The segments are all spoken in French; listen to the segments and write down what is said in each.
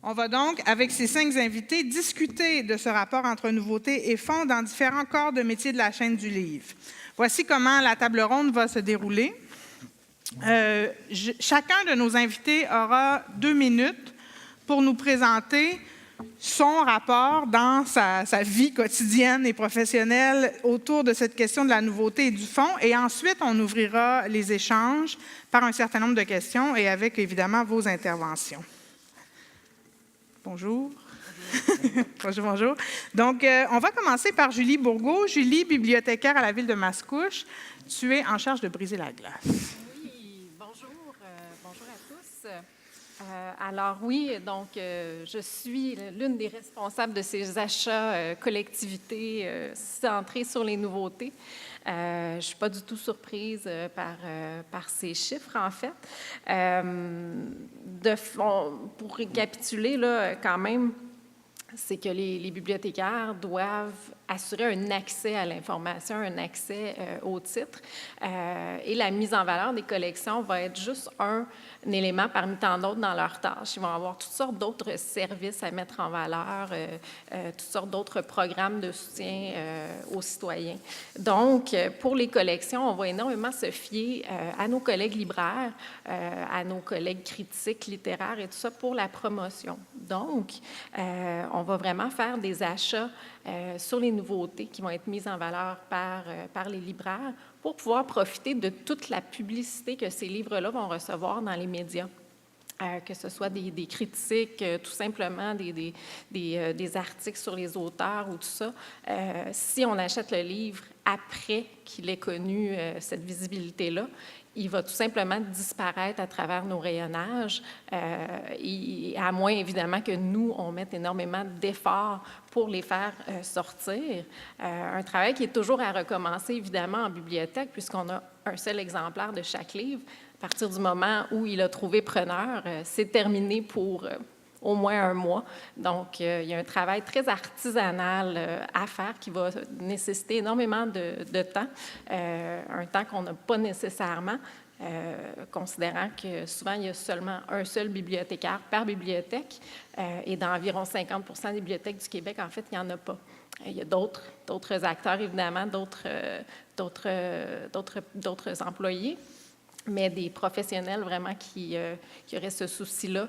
On va donc, avec ces 5 invités, discuter de ce rapport entre nouveautés et fonds dans différents corps de métier de la chaîne du livre. Voici comment la table ronde va se dérouler. Chacun de nos invités aura 2 minutes pour nous présenter son rapport dans sa vie quotidienne et professionnelle autour de cette question de la nouveauté et du fond. Et ensuite, on ouvrira les échanges par un certain nombre de questions et avec, évidemment, vos interventions. Bonjour. Bonjour, bonjour. Donc, on va commencer par Julie Bourgault. Julie, bibliothécaire à la ville de Mascouche. Tu es en charge de briser la glace. Oui, bonjour. Bonjour à tous. Alors oui, donc je suis l'une des responsables de ces achats collectivités centrés sur les nouveautés. Je ne suis pas du tout surprise par ces chiffres, en fait. Pour récapituler, là, quand même, c'est que les bibliothécaires doivent assurer un accès à l'information, un accès au titre. Et la mise en valeur des collections va être juste un élément parmi tant d'autres dans leurs tâches. Ils vont avoir toutes sortes d'autres services à mettre en valeur, toutes sortes d'autres programmes de soutien aux citoyens. Donc, pour les collections, on va énormément se fier à nos collègues libraires, à nos collègues critiques littéraires et tout ça pour la promotion. Donc, on va vraiment faire des achats sur les nouveautés qui vont être mises en valeur par les libraires pour pouvoir profiter de toute la publicité que ces livres-là vont recevoir dans les médias. Que ce soit des critiques, tout simplement des articles sur les auteurs ou tout ça. Si on achète le livre après qu'il ait connu cette visibilité-là, il va tout simplement disparaître à travers nos rayonnages, à moins, évidemment, que nous, on mette énormément d'efforts pour les faire sortir. Un travail qui est toujours à recommencer, évidemment, en bibliothèque, puisqu'on a un seul exemplaire de chaque livre. À partir du moment où il a trouvé preneur, c'est terminé pour au moins 1 mois. Donc, il y a un travail très artisanal à faire qui va nécessiter énormément de temps, un temps qu'on n'a pas nécessairement, considérant que souvent, il y a seulement un seul bibliothécaire par bibliothèque, et dans environ 50 des bibliothèques du Québec, en fait, il n'y en a pas. Il y a d'autres acteurs, évidemment, d'autres employés, mais des professionnels vraiment qui auraient ce souci-là,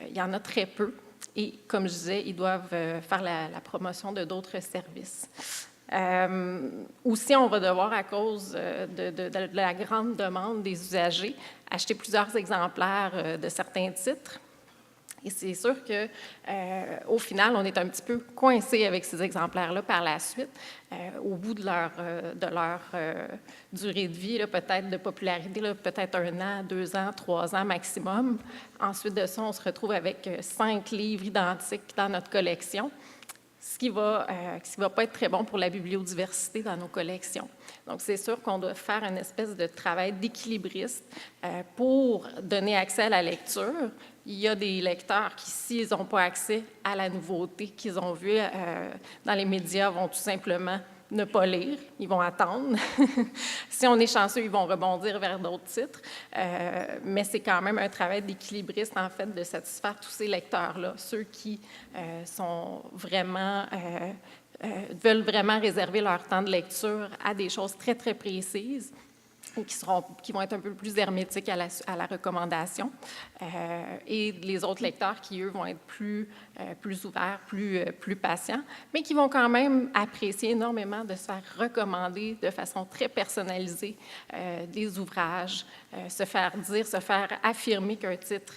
il y en a très peu. Et comme je disais, ils doivent faire la promotion de d'autres services. Aussi, on va devoir, à cause de la grande demande des usagers, acheter plusieurs exemplaires de certains titres. Et c'est sûr qu'au final, on est un petit peu coincé avec ces exemplaires-là par la suite. Au bout de leur durée de vie, peut-être de popularité, peut-être 1 an, 2 ans, 3 ans maximum. Ensuite de ça, on se retrouve avec 5 livres identiques dans notre collection, ce qui va pas être très bon pour la bibliodiversité dans nos collections. Donc, c'est sûr qu'on doit faire une espèce de travail d'équilibriste pour donner accès à la lecture. Il y a des lecteurs qui, s'ils n'ont pas accès à la nouveauté qu'ils ont vue dans les médias, vont tout simplement ne pas lire, ils vont attendre. Si on est chanceux, ils vont rebondir vers d'autres titres. Mais c'est quand même un travail d'équilibriste, en fait, de satisfaire tous ces lecteurs-là, ceux qui sont vraiment veulent vraiment réserver leur temps de lecture à des choses très, très précises et qui vont être un peu plus hermétiques à la recommandation. Et les autres lecteurs qui, eux, vont être plus ouverts, plus patients, mais qui vont quand même apprécier énormément de se faire recommander de façon très personnalisée des ouvrages, se faire affirmer qu'un titre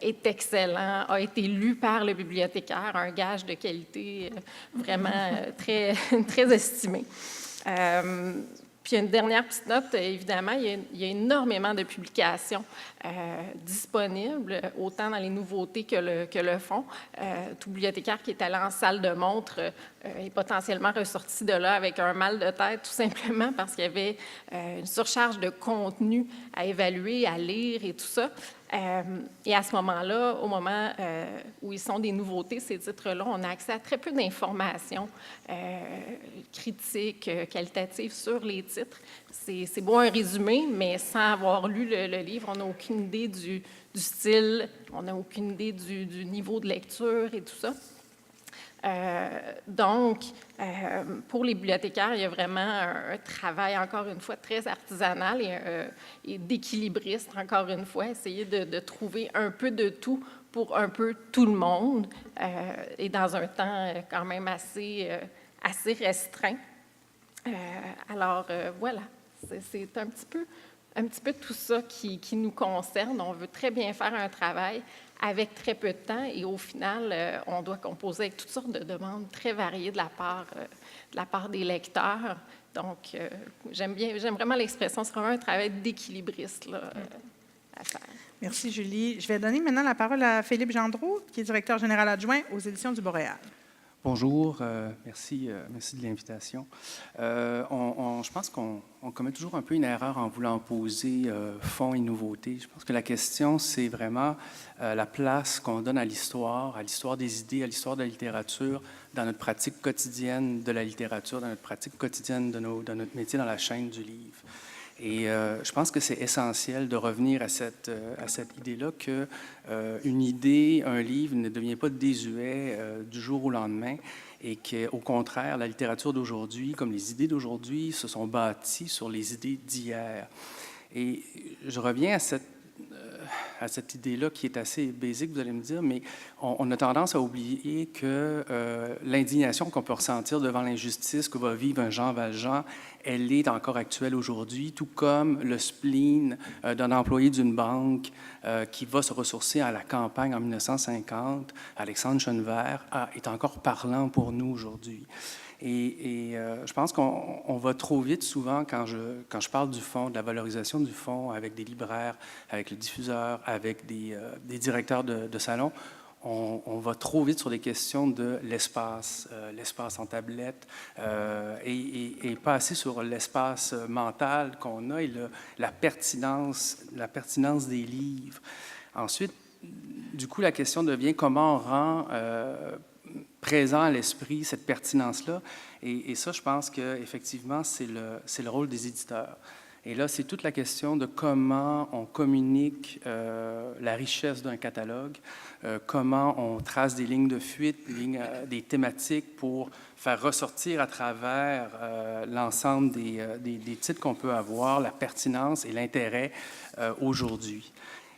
est excellent, a été lu par le bibliothécaire, un gage de qualité vraiment très, très estimé. Puis une dernière petite note, évidemment, il y a énormément de publications disponibles, autant dans les nouveautés que le fonds. Tout bibliothécaire qui est allé en salle de montre est potentiellement ressorti de là avec un mal de tête, tout simplement parce qu'il y avait une surcharge de contenu à évaluer, à lire et tout ça. Et à ce moment-là, au moment où ils sont des nouveautés, ces titres-là, on a accès à très peu d'informations critiques, qualitatives sur les titres. C'est beau un résumé, mais sans avoir lu le livre, on n'a aucune idée du style, on n'a aucune idée du niveau de lecture et tout ça. Donc, pour les bibliothécaires, il y a vraiment un travail, encore une fois, très artisanal et d'équilibriste, encore une fois, essayer de trouver un peu de tout pour un peu tout le monde et dans un temps quand même assez restreint. Alors, voilà, c'est un petit peu tout ça qui nous concerne. On veut très bien faire un travail avec très peu de temps et au final, on doit composer avec toutes sortes de demandes très variées de la part des lecteurs. Donc, j'aime vraiment l'expression, c'est vraiment un travail d'équilibriste là, à faire. Merci, Julie. Je vais donner maintenant la parole à Philippe Gendreau, qui est directeur général adjoint aux Éditions du Boréal. Bonjour, merci de l'invitation. Je pense qu'on commet toujours un peu une erreur en voulant opposer fond et nouveauté. Je pense que la question, c'est vraiment la place qu'on donne à l'histoire des idées, à l'histoire de la littérature, dans notre pratique quotidienne de la littérature, dans notre pratique quotidienne de notre métier dans la chaîne du livre. Et je pense que c'est essentiel de revenir à cette idée-là qu'une idée, un livre ne devient pas désuet du jour au lendemain et qu'au contraire, la littérature d'aujourd'hui, comme les idées d'aujourd'hui, se sont bâties sur les idées d'hier. Et je reviens à cette idée-là qui est assez basique, vous allez me dire, mais on a tendance à oublier que l'indignation qu'on peut ressentir devant l'injustice que va vivre un Jean Valjean, elle est encore actuelle aujourd'hui, tout comme le spleen d'un employé d'une banque qui va se ressourcer à la campagne en 1950, Alexandre Chenevert, est encore parlant pour nous aujourd'hui. Et je pense qu'on va trop vite souvent quand je parle du fonds, de la valorisation du fonds avec des libraires, avec le diffuseur, avec des directeurs de salons. On va trop vite sur des questions de l'espace en tablette et pas assez sur l'espace mental qu'on a et la pertinence des livres. Ensuite, du coup, la question devient comment on rend présent à l'esprit cette pertinence-là. Et ça, je pense qu'effectivement, c'est le rôle des éditeurs. Et là, c'est toute la question de comment on communique la richesse d'un catalogue, comment on trace des lignes de fuite, des thématiques pour faire ressortir à travers l'ensemble des titres qu'on peut avoir, la pertinence et l'intérêt aujourd'hui.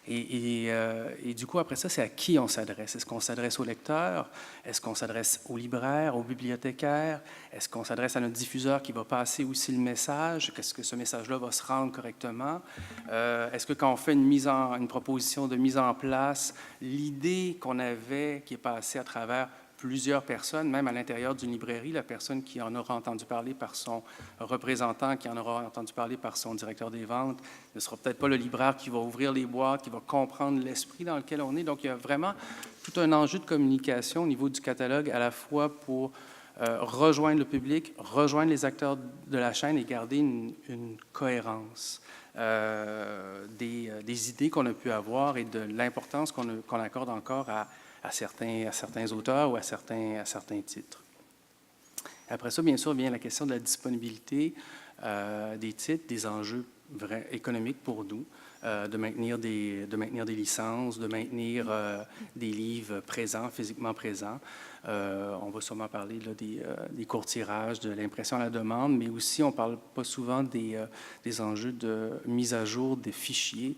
Et du coup, après ça, c'est à qui on s'adresse? Est-ce qu'on s'adresse aux lecteurs? Est-ce qu'on s'adresse aux libraires, aux bibliothécaires? Est-ce qu'on s'adresse à notre diffuseur qui va passer aussi le message? Est-ce que ce message-là va se rendre correctement? Est-ce que quand on fait une proposition de mise en place, l'idée qu'on avait qui est passée à travers plusieurs personnes, même à l'intérieur d'une librairie, la personne qui en aura entendu parler par son représentant, qui en aura entendu parler par son directeur des ventes, ne sera peut-être pas le libraire qui va ouvrir les boîtes, qui va comprendre l'esprit dans lequel on est. Donc, il y a vraiment tout un enjeu de communication au niveau du catalogue, à la fois pour rejoindre le public, rejoindre les acteurs de la chaîne et garder une cohérence des idées qu'on a pu avoir et de l'importance qu'on accorde encore à certains auteurs ou à certains titres. Après ça, bien sûr, vient la question de la disponibilité des titres, des enjeux économiques pour nous, de maintenir des licences, de maintenir des livres présents, physiquement présents. On va sûrement parler là, des courts tirages, de l'impression à la demande, mais aussi on ne parle pas souvent des enjeux de mise à jour des fichiers.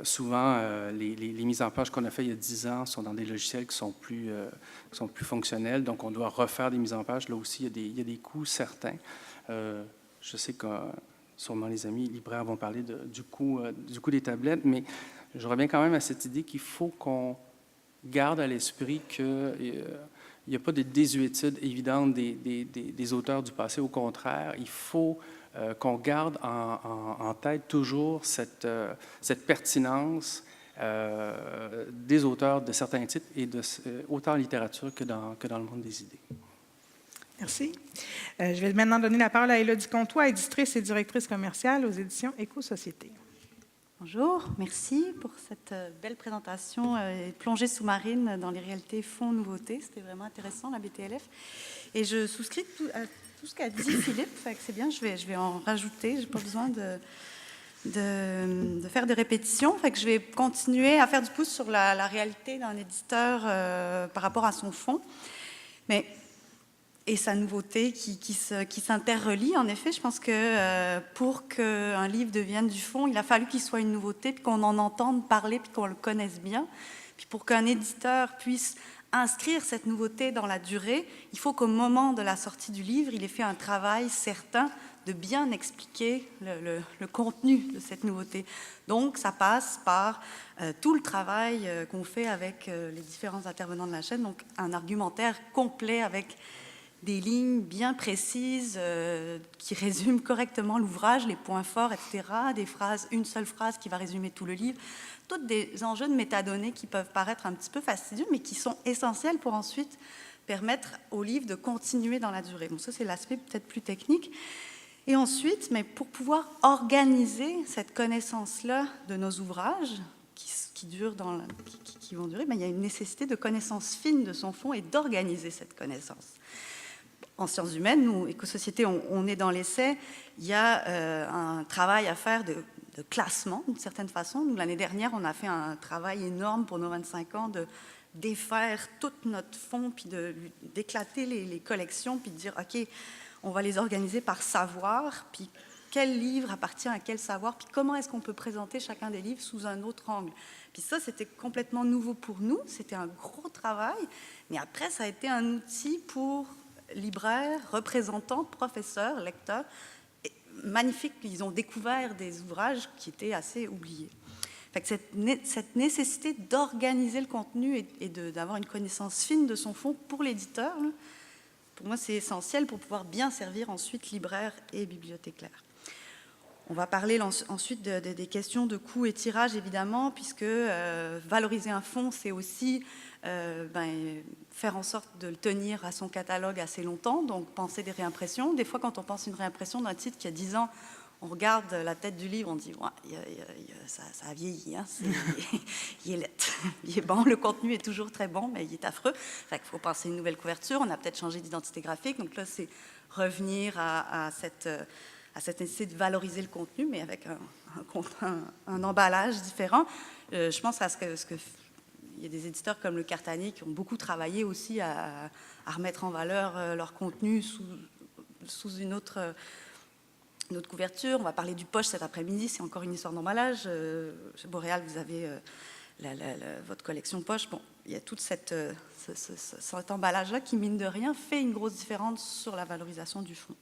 Souvent, les mises en page qu'on a faites il y a 10 ans sont dans des logiciels qui sont plus fonctionnels, donc on doit refaire des mises en page. Là aussi, il y a des coûts certains. Je sais que sûrement les amis libraires vont parler du coût des tablettes, mais je reviens quand même à cette idée qu'il faut qu'on garde à l'esprit qu'il n'y a pas de désuétude évidente des auteurs du passé. Au contraire, il faut qu'on garde en tête toujours cette pertinence des auteurs de certains titres et autant en littérature que dans le monde des idées. Merci. Je vais maintenant donner la parole à Élodie Comtois, éditrice et directrice commerciale aux éditions Éco-Société. Bonjour, merci pour cette belle présentation et plongée sous-marine dans les réalités fonds nouveautés. C'était vraiment intéressant, la BTLF. Et je souscris à tout ce qu'a dit Philippe, fait que c'est bien, je vais en rajouter, je n'ai pas besoin de faire de répétitions. Fait que je vais continuer à faire du pouce sur la réalité d'un éditeur par rapport à son fonds. Et sa nouveauté qui s'interrelie. En effet, je pense que pour qu'un livre devienne du fond, il a fallu qu'il soit une nouveauté, puis qu'on en entende parler, puis qu'on le connaisse bien. Puis pour qu'un éditeur puisse inscrire cette nouveauté dans la durée, il faut qu'au moment de la sortie du livre, il ait fait un travail certain de bien expliquer le contenu de cette nouveauté. Donc, ça passe par tout le travail qu'on fait avec les différents intervenants de la chaîne, donc un argumentaire complet avec des lignes bien précises qui résument correctement l'ouvrage, les points forts, etc., des phrases, une seule phrase qui va résumer tout le livre, tous des enjeux de métadonnées qui peuvent paraître un petit peu fastidieux, mais qui sont essentiels pour ensuite permettre au livre de continuer dans la durée. Bon, ça, c'est l'aspect peut-être plus technique. Et ensuite, mais pour pouvoir organiser cette connaissance-là de nos ouvrages, qui vont durer, mais il y a une nécessité de connaissance fine de son fond et d'organiser cette connaissance. En sciences humaines, nous, éco-société, on est dans l'essai. Il y a un travail à faire de classement, d'une certaine façon. Nous, l'année dernière, on a fait un travail énorme pour nos 25 ans de défaire tout notre fonds, puis d'éclater les collections, puis de dire, OK, on va les organiser par savoir, puis quel livre appartient à quel savoir, puis comment est-ce qu'on peut présenter chacun des livres sous un autre angle. Puis ça, c'était complètement nouveau pour nous. C'était un gros travail, mais après, ça a été un outil pour libraires, représentants, professeurs, lecteurs, magnifiques. Ils ont découvert des ouvrages qui étaient assez oubliés. Fait que cette nécessité d'organiser le contenu et d'avoir une connaissance fine de son fond pour l'éditeur, pour moi, c'est essentiel pour pouvoir bien servir ensuite libraires et bibliothécaires. On va parler ensuite des questions de coût et tirage, évidemment, puisque valoriser un fonds, c'est aussi faire en sorte de le tenir à son catalogue assez longtemps, donc penser des réimpressions. Des fois, quand on pense une réimpression d'un titre qui a 10 ans, on regarde la tête du livre, on dit ouais, ça a vieilli, hein, il est laid, il est bon, le contenu est toujours très bon, mais il est affreux. Il faut penser une nouvelle couverture, on a peut-être changé d'identité graphique, donc là, c'est revenir à cette nécessité de valoriser le contenu, mais avec un emballage différent. Je pense à ce que il y a des éditeurs comme le Cartani qui ont beaucoup travaillé aussi à remettre en valeur leur contenu sous une autre couverture. On va parler du poche cet après-midi, c'est encore une histoire d'emballage. Chez Boréal, vous avez votre collection poche. Bon, il y a tout cet emballage-là qui, mine de rien, fait une grosse différence sur la valorisation du fonds.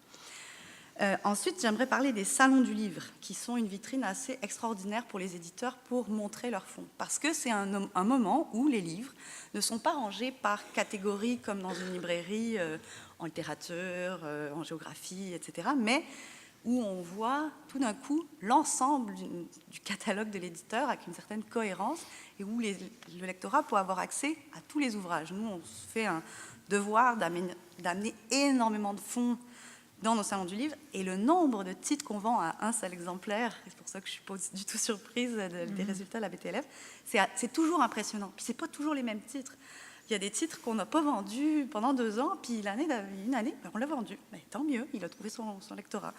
Ensuite, j'aimerais parler des salons du livre, qui sont une vitrine assez extraordinaire pour les éditeurs pour montrer leurs fonds. Parce que c'est un moment où les livres ne sont pas rangés par catégorie comme dans une librairie, en littérature, en géographie, etc., mais où on voit tout d'un coup l'ensemble du catalogue de l'éditeur avec une certaine cohérence et où le lectorat peut avoir accès à tous les ouvrages. Nous, on se fait un devoir d'amener énormément de fonds dans nos salons du livre, et le nombre de titres qu'on vend à un seul exemplaire, c'est pour ça que je ne suis pas du tout surprise des résultats de la BTLF, c'est toujours impressionnant. Puis ce n'est pas toujours les mêmes titres. Il y a des titres qu'on n'a pas vendus pendant 2 ans, puis une année, on l'a vendu. Mais tant mieux, il a trouvé son lectorat.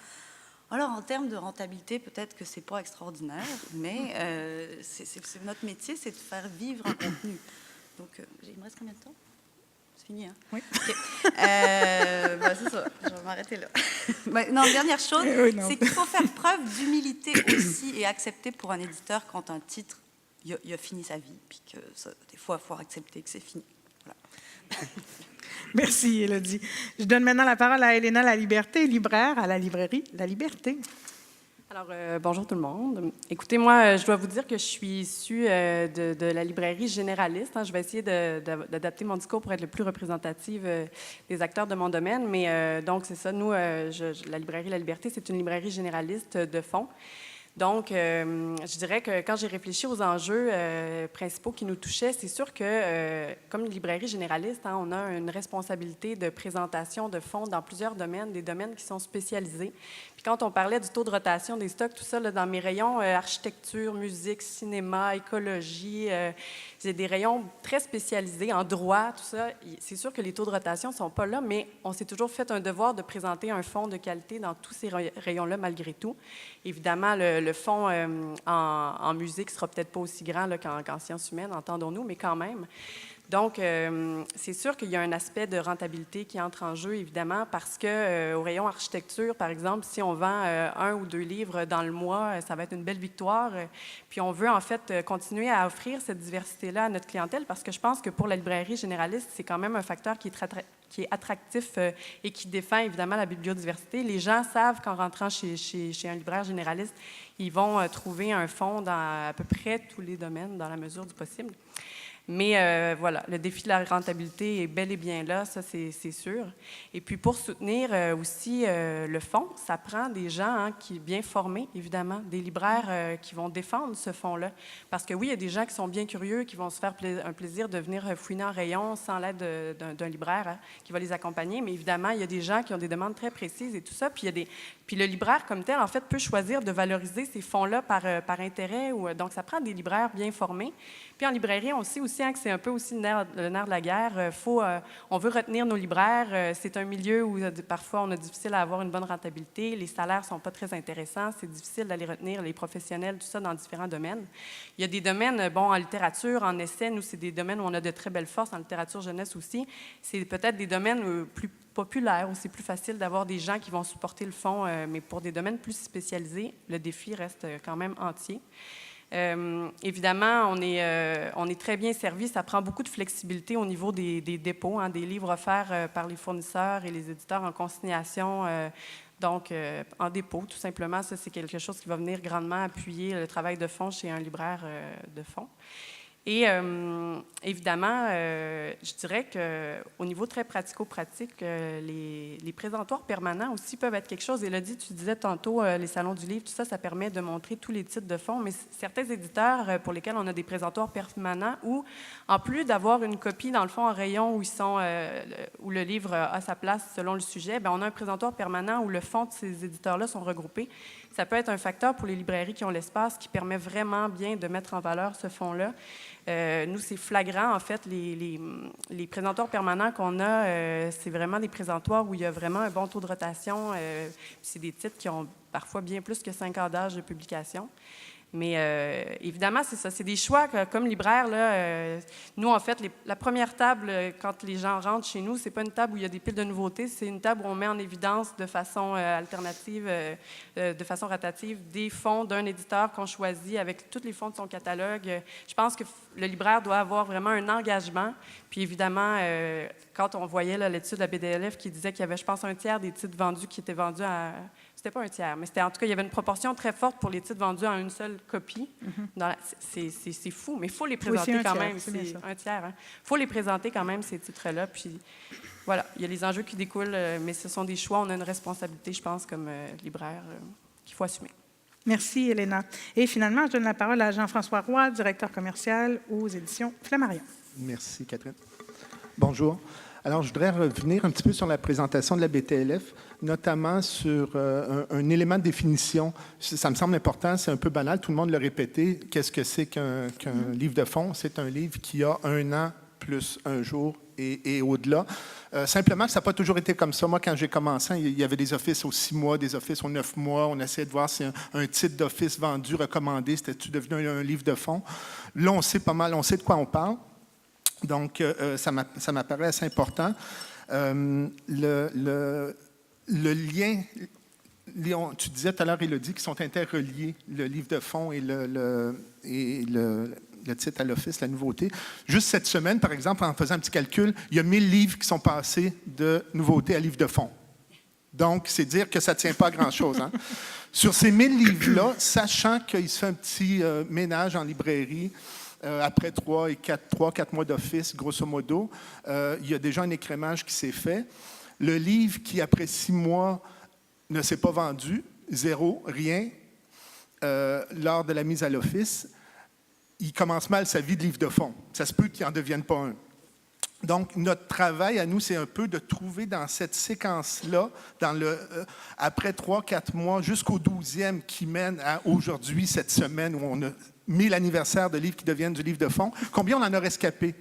Alors, en termes de rentabilité, peut-être que ce n'est pas extraordinaire, mais c'est notre métier, c'est de faire vivre un contenu. Donc, il me reste combien de temps? C'est fini, hein? Oui. Okay. C'est ça, je vais m'arrêter là. Non, dernière chose, c'est qu'il faut faire preuve d'humilité aussi et accepter pour un éditeur quand un titre, il a fini sa vie, puis que des fois, il faut accepter que c'est fini. Voilà. Merci, Élodie. Je donne maintenant la parole à Elena Laliberté, libraire à la librairie La Liberté. Alors, bonjour tout le monde. Écoutez, moi, je dois vous dire que je suis issue de la librairie généraliste. Je vais essayer d'adapter mon discours pour être le plus représentatif des acteurs de mon domaine. Mais donc, c'est ça, nous, la librairie La Liberté, c'est une librairie généraliste de fonds. Donc, je dirais que quand j'ai réfléchi aux enjeux principaux qui nous touchaient, c'est sûr que, comme librairie généraliste, on a une responsabilité de présentation de fonds dans plusieurs domaines, des domaines qui sont spécialisés. Puis quand on parlait du taux de rotation des stocks, tout ça, là, dans mes rayons architecture, musique, cinéma, écologie, j'ai des rayons très spécialisés en droit, tout ça. C'est sûr que les taux de rotation ne sont pas là, mais on s'est toujours fait un devoir de présenter un fonds de qualité dans tous ces rayons-là, malgré tout. Évidemment, le fonds en musique ne sera peut-être pas aussi grand là, qu'en sciences humaines, entendons-nous, mais quand même. Donc, c'est sûr qu'il y a un aspect de rentabilité qui entre en jeu, évidemment, parce qu'au rayon architecture, par exemple, si on vend 1 ou 2 livres dans le mois, ça va être une belle victoire. Puis on veut, en fait, continuer à offrir cette diversité-là à notre clientèle, parce que je pense que pour la librairie généraliste, c'est quand même un facteur qui est attractif et qui défend, évidemment, la biodiversité. Les gens savent qu'en rentrant chez un libraire généraliste, ils vont trouver un fonds dans à peu près tous les domaines, dans la mesure du possible. Mais voilà, le défi de la rentabilité est bel et bien là, ça c'est sûr. Et puis pour soutenir aussi le fonds, ça prend des gens qui bien formés, évidemment, des libraires qui vont défendre ce fonds-là. Parce que oui, il y a des gens qui sont bien curieux, qui vont se faire un plaisir de venir fouiner en rayon sans l'aide d'un libraire qui va les accompagner. Mais évidemment, il y a des gens qui ont des demandes très précises et tout ça. Puis le libraire comme tel, en fait, peut choisir de valoriser ces fonds-là par intérêt. Donc, ça prend des libraires bien formés. Puis en librairie, on sait aussi que c'est un peu aussi le nerf de la guerre. On veut retenir nos libraires. C'est un milieu où parfois on a difficile à avoir une bonne rentabilité. Les salaires ne sont pas très intéressants. C'est difficile d'aller retenir les professionnels, tout ça, dans différents domaines. Il y a des domaines, en littérature, en essai, nous, c'est des domaines où on a de très belles forces. En littérature jeunesse aussi. C'est peut-être des domaines plus populaire, où c'est plus facile d'avoir des gens qui vont supporter le fonds, mais pour des domaines plus spécialisés, le défi reste quand même entier. Évidemment, on est très bien servi. Ça prend beaucoup de flexibilité au niveau des dépôts, des livres offerts par les fournisseurs et les éditeurs en consignation, donc en dépôt, tout simplement. Ça, c'est quelque chose qui va venir grandement appuyer le travail de fond chez un libraire de fond. Et évidemment, je dirais qu'au niveau très pratico-pratique, les présentoirs permanents aussi peuvent être quelque chose. Élodie, tu disais tantôt, les salons du livre, tout ça, ça permet de montrer tous les titres de fond, mais certains éditeurs pour lesquels on a des présentoirs permanents où, en plus d'avoir une copie, dans le fond, en rayon où le livre a sa place selon le sujet, bien, on a un présentoir permanent où le fond de ces éditeurs-là sont regroupés. Ça peut être un facteur pour les librairies qui ont l'espace qui permet vraiment bien de mettre en valeur ce fonds-là. Nous, c'est flagrant, en fait, les présentoirs permanents qu'on a, c'est vraiment des présentoirs où il y a vraiment un bon taux de rotation. C'est des titres qui ont parfois bien plus que 5 ans d'âge de publication. Mais évidemment, c'est ça. C'est des choix comme libraire. Là, nous, en fait, la première table, quand les gens rentrent chez nous, c'est pas une table où il y a des piles de nouveautés. C'est une table où on met en évidence de façon alternative, de façon rotative, des fonds d'un éditeur qu'on choisit avec tous les fonds de son catalogue. Je pense que le libraire doit avoir vraiment un engagement. Puis évidemment, quand on voyait l'étude de la BDLF qui disait qu'il y avait, je pense, un tiers des titres vendus qui étaient vendus à... C'était pas un tiers, mais en tout cas, il y avait une proportion très forte pour les titres vendus en une seule copie. C'est fou, mais il faut les présenter quand même. C'est un tiers. Il faut les présenter quand même, ces titres-là. Puis voilà, il y a les enjeux qui découlent, mais ce sont des choix. On a une responsabilité, je pense, comme libraire, qu'il faut assumer. Merci, Elena. Et finalement, je donne la parole à Jean-François Roy, directeur commercial aux éditions Flammarion. Merci, Catherine. Bonjour. Alors, je voudrais revenir un petit peu sur la présentation de la BTLF, notamment sur un élément de définition. Ça me semble important, c'est un peu banal, tout le monde l'a répété. Qu'est-ce que c'est qu'un livre de fond? C'est un livre qui a 1 an plus 1 jour et au-delà. Simplement, ça n'a pas toujours été comme ça. Moi, quand j'ai commencé, il y avait des offices aux 6 mois, des offices aux 9 mois. On essayait de voir si un titre d'office vendu, recommandé, c'était-tu devenu un livre de fond. Là, on sait pas mal, on sait de quoi on parle. Donc, ça m'apparaît assez important. Le lien, tu disais tout à l'heure, Élodie, qui sont interreliés, le livre de fond et le titre à l'office, la nouveauté. Juste cette semaine, par exemple, en faisant un petit calcul, il y a 1000 livres qui sont passés de nouveauté à livre de fond. Donc, c'est dire que ça ne tient pas à grand-chose. Hein? Sur ces 1000 livres-là, sachant qu'il se fait un petit ménage en librairie, après 3 et 4 mois d'office, grosso modo, il y a déjà un écrémage qui s'est fait. Le livre qui, après 6 mois, ne s'est pas vendu, 0, rien, lors de la mise à l'office, il commence mal sa vie de livre de fond. Ça se peut qu'il n'en devienne pas un. Donc, notre travail à nous, c'est un peu de trouver dans cette séquence-là, après 3-4 mois, jusqu'au 12e qui mène à aujourd'hui, cette semaine où on a mis l'anniversaire de livres qui deviennent du livre de fond, combien on en a rescapé?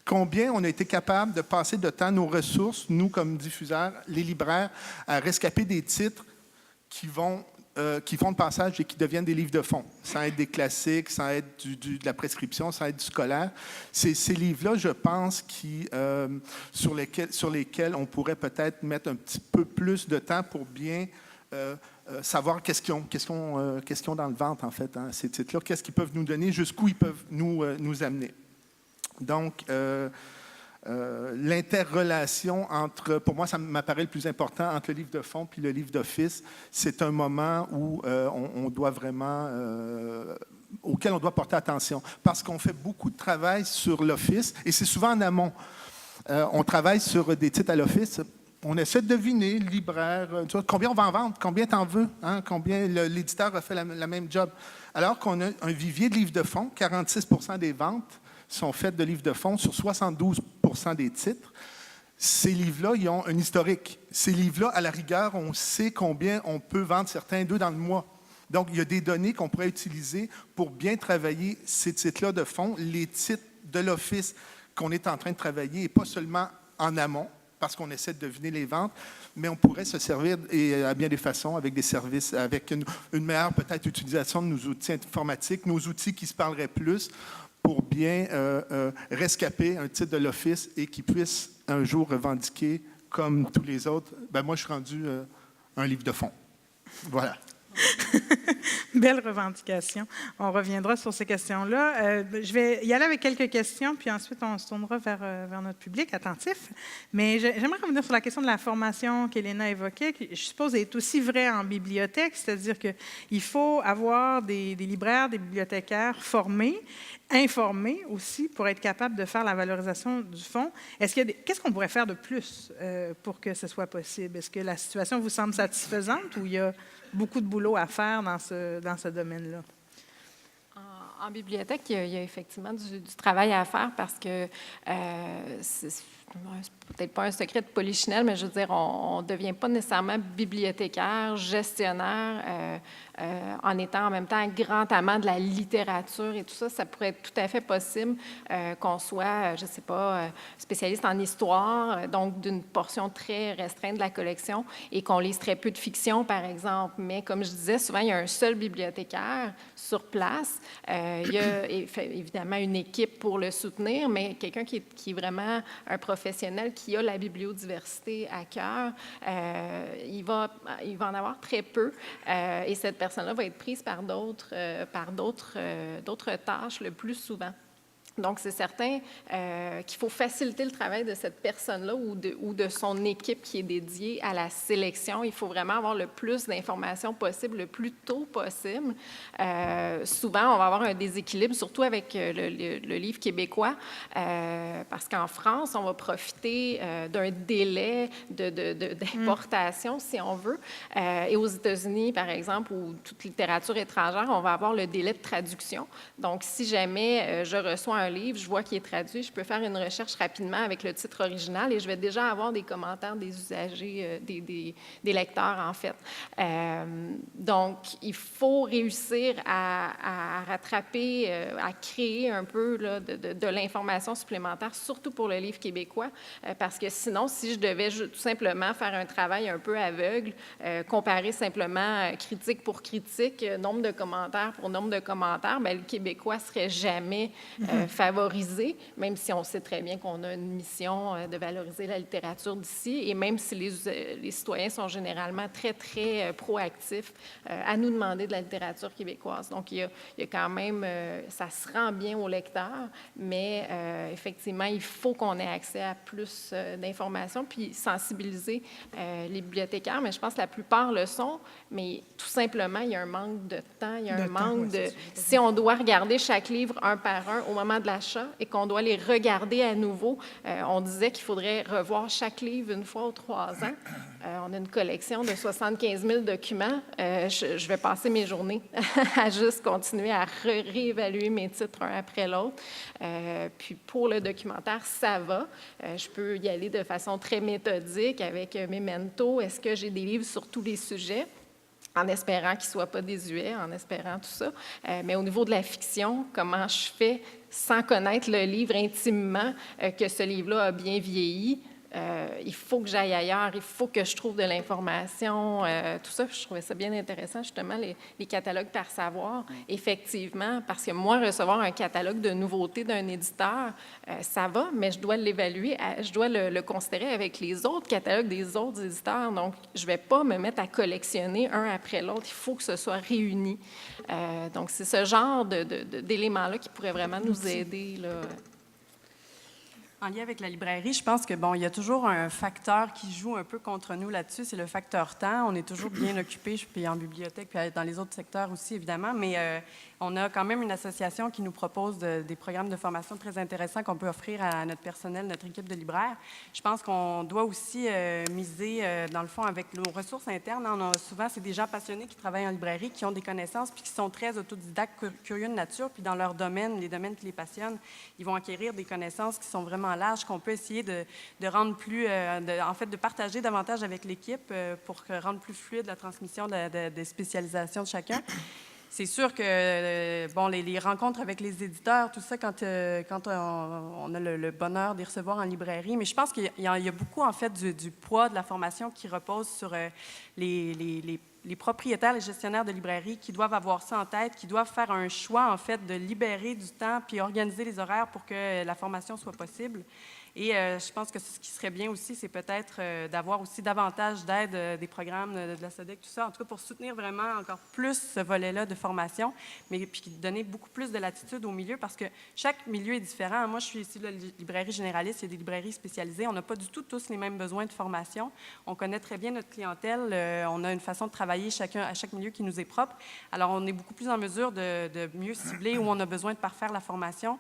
Combien on a été capable de passer de temps, nos ressources, nous comme diffuseurs, les libraires, à rescaper des titres qui font le passage et qui deviennent des livres de fond, sans être des classiques, sans être de la prescription, sans être du scolaire. C'est ces livres-là, je pense, sur lesquels on pourrait peut-être mettre un petit peu plus de temps pour bien savoir qu'est-ce qu'ils ont dans le ventre, en fait, hein, ces titres-là, qu'est-ce qu'ils peuvent nous donner, jusqu'où ils peuvent nous amener. Donc, l'interrelation pour moi, ça m'apparaît le plus important entre le livre de fond puis le livre d'office. C'est un moment où on doit vraiment, auquel on doit porter attention, parce qu'on fait beaucoup de travail sur l'office, et c'est souvent en amont. On travaille sur des titres à l'office. On essaie de deviner, le libraire, combien on va en vendre, combien tu en veux, hein, combien l'éditeur a fait la même job. Alors qu'on a un vivier de livres de fond, 46 % des ventes sont faites de livres de fond sur 72 % des titres. Ces livres-là, ils ont un historique. Ces livres-là, à la rigueur, on sait combien on peut vendre certains d'eux dans le mois. Donc, il y a des données qu'on pourrait utiliser pour bien travailler ces titres-là de fond, les titres de l'office qu'on est en train de travailler, et pas seulement en amont, parce qu'on essaie de deviner les ventes, mais on pourrait se servir, et à bien des façons, avec des services, avec une meilleure peut-être utilisation de nos outils informatiques, nos outils qui se parleraient plus, pour bien rescaper un titre de l'office et qui puisse un jour revendiquer, comme tous les autres, moi je suis rendu un livre de fond. Voilà. Belle revendication. On reviendra sur ces questions-là. Je vais y aller avec quelques questions, puis ensuite on se tournera vers notre public attentif. Mais j'aimerais revenir sur la question de la formation qu'Elena évoquait, qui, je suppose, est aussi vraie en bibliothèque, c'est-à-dire qu'il faut avoir des libraires, des bibliothécaires formés, informés aussi, pour être capable de faire la valorisation du fonds. Qu'est-ce qu'on pourrait faire de plus pour que ce soit possible? Est-ce que la situation vous semble satisfaisante ou il y a beaucoup de boulot à faire dans ce domaine-là? En bibliothèque, il y a effectivement du travail à faire parce que c'est peut-être pas un secret de polichinelle, mais je veux dire, on ne devient pas nécessairement bibliothécaire, gestionnaire, en étant en même temps grand amant de la littérature et tout ça. Ça pourrait être tout à fait possible qu'on soit, je ne sais pas, spécialiste en histoire, donc d'une portion très restreinte de la collection, et qu'on lise très peu de fiction, par exemple. Mais comme je disais, souvent, il y a un seul bibliothécaire sur place. Il y a évidemment une équipe pour le soutenir, mais quelqu'un qui est vraiment un professionnel qui a la bibliodiversité à cœur, il va en avoir très peu, et cette personne-là va être prise par d'autres tâches le plus souvent. Donc, c'est certain qu'il faut faciliter le travail de cette personne-là ou de son équipe qui est dédiée à la sélection. Il faut vraiment avoir le plus d'informations possible, le plus tôt possible. Souvent, on va avoir un déséquilibre, surtout avec le livre québécois, parce qu'en France, on va profiter d'un délai d'importation, si on veut. Et aux États-Unis, par exemple, ou toute littérature étrangère, on va avoir le délai de traduction. Donc, si jamais je reçois un livre, je vois qu'il est traduit, je peux faire une recherche rapidement avec le titre original et je vais déjà avoir des commentaires des usagers, des lecteurs, en fait. Donc, il faut réussir à rattraper, à créer un peu là, de l'information supplémentaire, surtout pour le livre québécois, parce que sinon, si je devais tout simplement faire un travail un peu aveugle, comparer simplement critique pour critique, nombre de commentaires pour nombre de commentaires, bien, le québécois ne serait jamais favorisé, même si on sait très bien qu'on a une mission de valoriser la littérature d'ici, et même si les citoyens sont généralement très, très proactifs à nous demander de la littérature québécoise. Donc, il y a quand même, ça se rend bien aux lecteurs, mais effectivement, il faut qu'on ait accès à plus d'informations, puis sensibiliser les bibliothécaires, mais je pense que la plupart le sont, mais tout simplement, il y a un manque de temps, il y a un manque de... Si on doit regarder chaque livre un par un, au moment moment de l'achat et qu'on doit les regarder à nouveau. On disait qu'il faudrait revoir chaque livre une fois ou 3 ans. On a une collection de 75 000 documents. Je vais passer mes journées à juste continuer à réévaluer mes titres un après l'autre. Puis pour le documentaire, ça va. Je peux y aller de façon très méthodique avec Memento. Est-ce que j'ai des livres sur tous les sujets? En espérant qu'ils ne soient pas désuets, en espérant tout ça. Mais au niveau de la fiction, comment je fais, sans connaître le livre intimement, que ce livre-là a bien vieilli? Il faut que j'aille ailleurs, il faut que je trouve de l'information, tout ça. Je trouvais ça bien intéressant, justement, les catalogues par savoir. Effectivement, parce que moi, recevoir un catalogue de nouveautés d'un éditeur, ça va, mais je dois l'évaluer, je dois le considérer avec les autres catalogues des autres éditeurs. Donc, je ne vais pas me mettre à collectionner un après l'autre. Il faut que ce soit réuni. Donc, c'est ce genre d'éléments-là qui pourraient vraiment nous aider, là. En lien avec la librairie, je pense que bon, il y a toujours un facteur qui joue un peu contre nous là-dessus, c'est le facteur temps. On est toujours bien occupé, puis en bibliothèque, puis dans les autres secteurs aussi, évidemment, mais on a quand même une association qui nous propose des programmes de formation très intéressants qu'on peut offrir à notre personnel, notre équipe de libraires. Je pense qu'on doit aussi miser, dans le fond, avec nos ressources internes. Souvent, c'est des gens passionnés qui travaillent en librairie, qui ont des connaissances, puis qui sont très autodidactes, curieux de nature, puis dans leur domaine, les domaines qui les passionnent, ils vont acquérir des connaissances qui sont vraiment larges, qu'on peut essayer de rendre plus, en fait, de partager davantage avec l'équipe pour rendre plus fluide la transmission des spécialisations de chacun. C'est sûr que bon, les rencontres avec les éditeurs, tout ça, quand on a le bonheur de les recevoir en librairie, mais je pense qu'il y a beaucoup, en fait, du poids de la formation qui repose sur les propriétaires, les gestionnaires de librairies qui doivent avoir ça en tête, qui doivent faire un choix, en fait, de libérer du temps puis organiser les horaires pour que la formation soit possible. Et je pense que ce qui serait bien aussi, c'est peut-être d'avoir aussi davantage d'aide des programmes de la SODEC, tout ça, en tout cas pour soutenir vraiment encore plus ce volet-là de formation, mais puis donner beaucoup plus de latitude au milieu, parce que chaque milieu est différent. Moi, je suis ici de la librairie généraliste, il y a des librairies spécialisées. On n'a pas du tout tous les mêmes besoins de formation. On connaît très bien notre clientèle. On a une façon de travailler chacun à chaque milieu qui nous est propre. Alors, on est beaucoup plus en mesure de mieux cibler où on a besoin de parfaire la formation.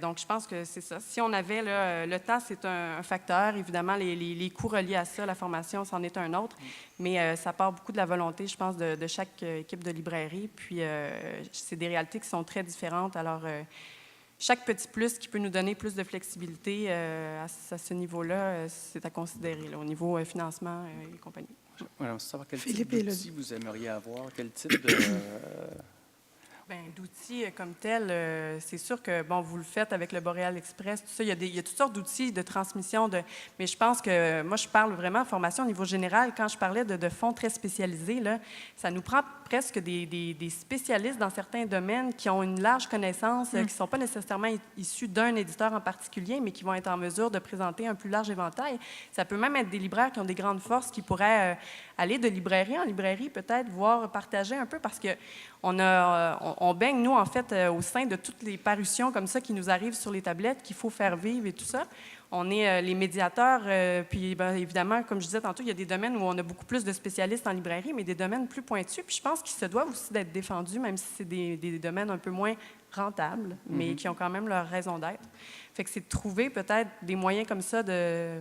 Donc, je pense que c'est ça. Si on avait le temps, c'est un facteur. Évidemment, les coûts reliés à ça, la formation, c'en est un autre. Mais ça part beaucoup de la volonté, je pense, de chaque équipe de librairie. Puis, c'est des réalités qui sont très différentes. Alors, chaque petit plus qui peut nous donner plus de flexibilité à ce niveau-là, c'est à considérer, là, au niveau financement et compagnie. Voilà, savoir quel type d'outils vous aimeriez avoir, quel type de... Bien, d'outils comme tel, c'est sûr que, bon, vous le faites avec le Boréal Express, tout ça, il y a toutes sortes d'outils de transmission, mais je pense que, moi, je parle vraiment de formation au niveau général. Quand je parlais de fonds très spécialisés, là, ça nous prend presque des spécialistes dans certains domaines qui ont une large connaissance, qui ne sont pas nécessairement issus d'un éditeur en particulier, mais qui vont être en mesure de présenter un plus large éventail. Ça peut même être des libraires qui ont des grandes forces, qui pourraient aller de librairie en librairie, peut-être, voire partager un peu, parce que on baigne, nous, en fait, au sein de toutes les parutions comme ça qui nous arrivent sur les tablettes, qu'il faut faire vivre et tout ça. On est les médiateurs, puis bien, évidemment, comme je disais tantôt, il y a des domaines où on a beaucoup plus de spécialistes en librairie, mais des domaines plus pointus. Puis je pense qu'ils se doivent aussi d'être défendus, même si c'est des domaines un peu moins rentables, mais qui ont quand même leur raison d'être. Fait que c'est de trouver peut-être des moyens comme ça de...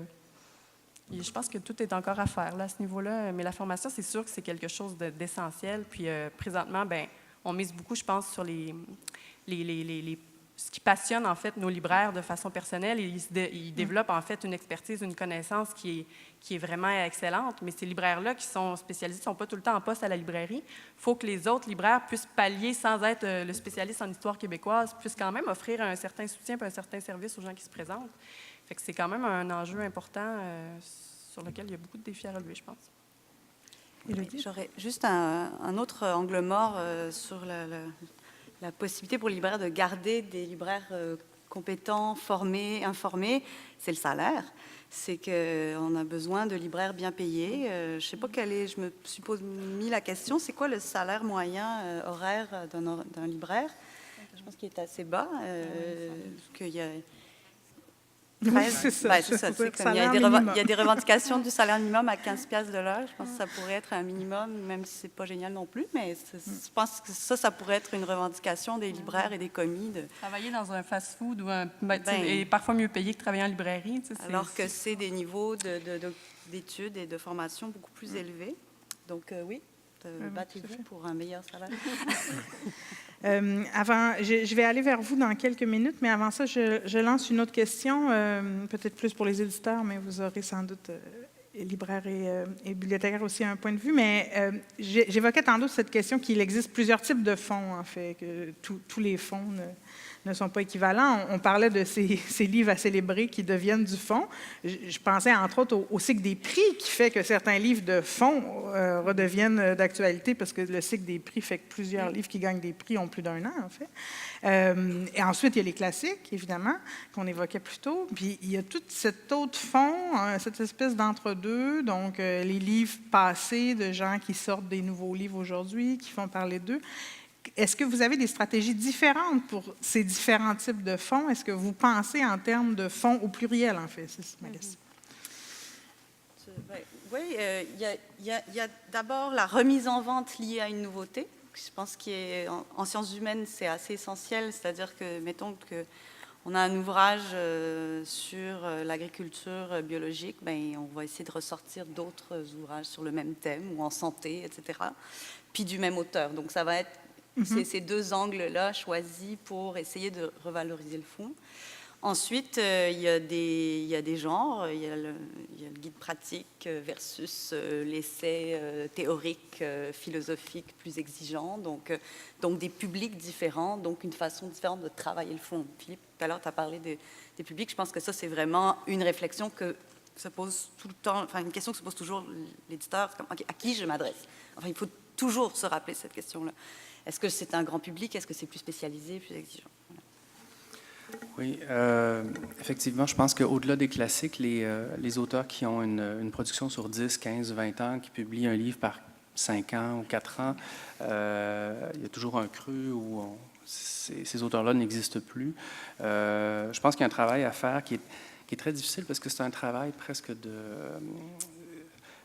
Je pense que tout est encore à faire là, à ce niveau-là, mais la formation, c'est sûr que c'est quelque chose d'essentiel. Puis présentement, bien, on mise beaucoup, je pense, sur ce qui passionne en fait nos libraires de façon personnelle. Ils développent en fait une expertise, une connaissance qui est vraiment excellente. Mais ces libraires-là qui sont spécialisés ne sont pas tout le temps en poste à la librairie. Il faut que les autres libraires puissent pallier, sans être le spécialiste en histoire québécoise, puissent quand même offrir un certain soutien et un certain service aux gens qui se présentent. Fait que c'est quand même un enjeu important sur lequel il y a beaucoup de défis à relever, je pense. J'aurais juste un autre angle mort sur la possibilité pour les libraires de garder des libraires compétents, formés, informés. C'est le salaire. C'est qu'on a besoin de libraires bien payés. Je ne sais pas je me suis mis la question, c'est quoi le salaire moyen horaire d'un libraire? Je pense qu'il est assez bas. Qu'il y a... c'est ça. Ben, c'est ça. C'est Comme il y a des revendications du salaire minimum à 15 piastres de l'heure. Je pense que ça pourrait être un minimum, même si c'est pas génial non plus, mais je pense que ça pourrait être une revendication des libraires et des commis. Travailler dans un fast-food ou est parfois mieux payé que travailler en librairie. Alors que c'est des niveaux d'études et de formation beaucoup plus élevés. Donc oui, battez-vous pour un meilleur salaire. Je vais aller vers vous dans quelques minutes, mais avant ça, je lance une autre question, peut-être plus pour les éditeurs, mais vous aurez sans doute, libraires et bibliothécaires aussi, un point de vue. Mais j'évoquais tantôt cette question qu'il existe plusieurs types de fonds, en fait, que tous les fonds ne sont pas équivalents. On parlait de ces livres à célébrer qui deviennent du fonds. Je pensais entre autres au cycle des prix qui fait que certains livres de fonds redeviennent d'actualité parce que le cycle des prix fait que plusieurs livres qui gagnent des prix ont plus d'un an, en fait. Et ensuite, il y a les classiques, évidemment, qu'on évoquait plus tôt. Puis il y a tout cet autre fond, cette espèce d'entre-deux, donc les livres passés de gens qui sortent des nouveaux livres aujourd'hui, qui font parler d'eux. Est-ce que vous avez des stratégies différentes pour ces différents types de fonds? Est-ce que vous pensez en termes de fonds au pluriel, en fait? C'est ma question. Oui, il y a d'abord la remise en vente liée à une nouveauté. Je pense qu'en sciences humaines, c'est assez essentiel. C'est-à-dire que, mettons qu'on a un ouvrage sur l'agriculture biologique, ben, on va essayer de ressortir d'autres ouvrages sur le même thème ou en santé, etc., puis du même auteur. Donc, ça va être ces deux angles-là choisis pour essayer de revaloriser le fonds. Ensuite, il y a des genres. Il y a le guide pratique versus l'essai théorique, philosophique, plus exigeant. Donc des publics différents, donc une façon différente de travailler le fond. Philippe, tout à l'heure, tu as parlé des publics. Je pense que ça, c'est vraiment une réflexion que se pose tout le temps, enfin une question que se pose toujours l'éditeur. C'est comme, okay, à qui je m'adresse? Enfin, il faut toujours se rappeler cette question-là. Est-ce que c'est un grand public? Est-ce que c'est plus spécialisé, plus exigeant? Oui, effectivement, je pense qu'au-delà des classiques, les auteurs qui ont une production sur 10, 15, 20 ans, qui publient un livre par 5 ans ou 4 ans, il y a toujours un creux où ces auteurs-là n'existent plus. Je pense qu'il y a un travail à faire qui est très difficile parce que c'est un travail presque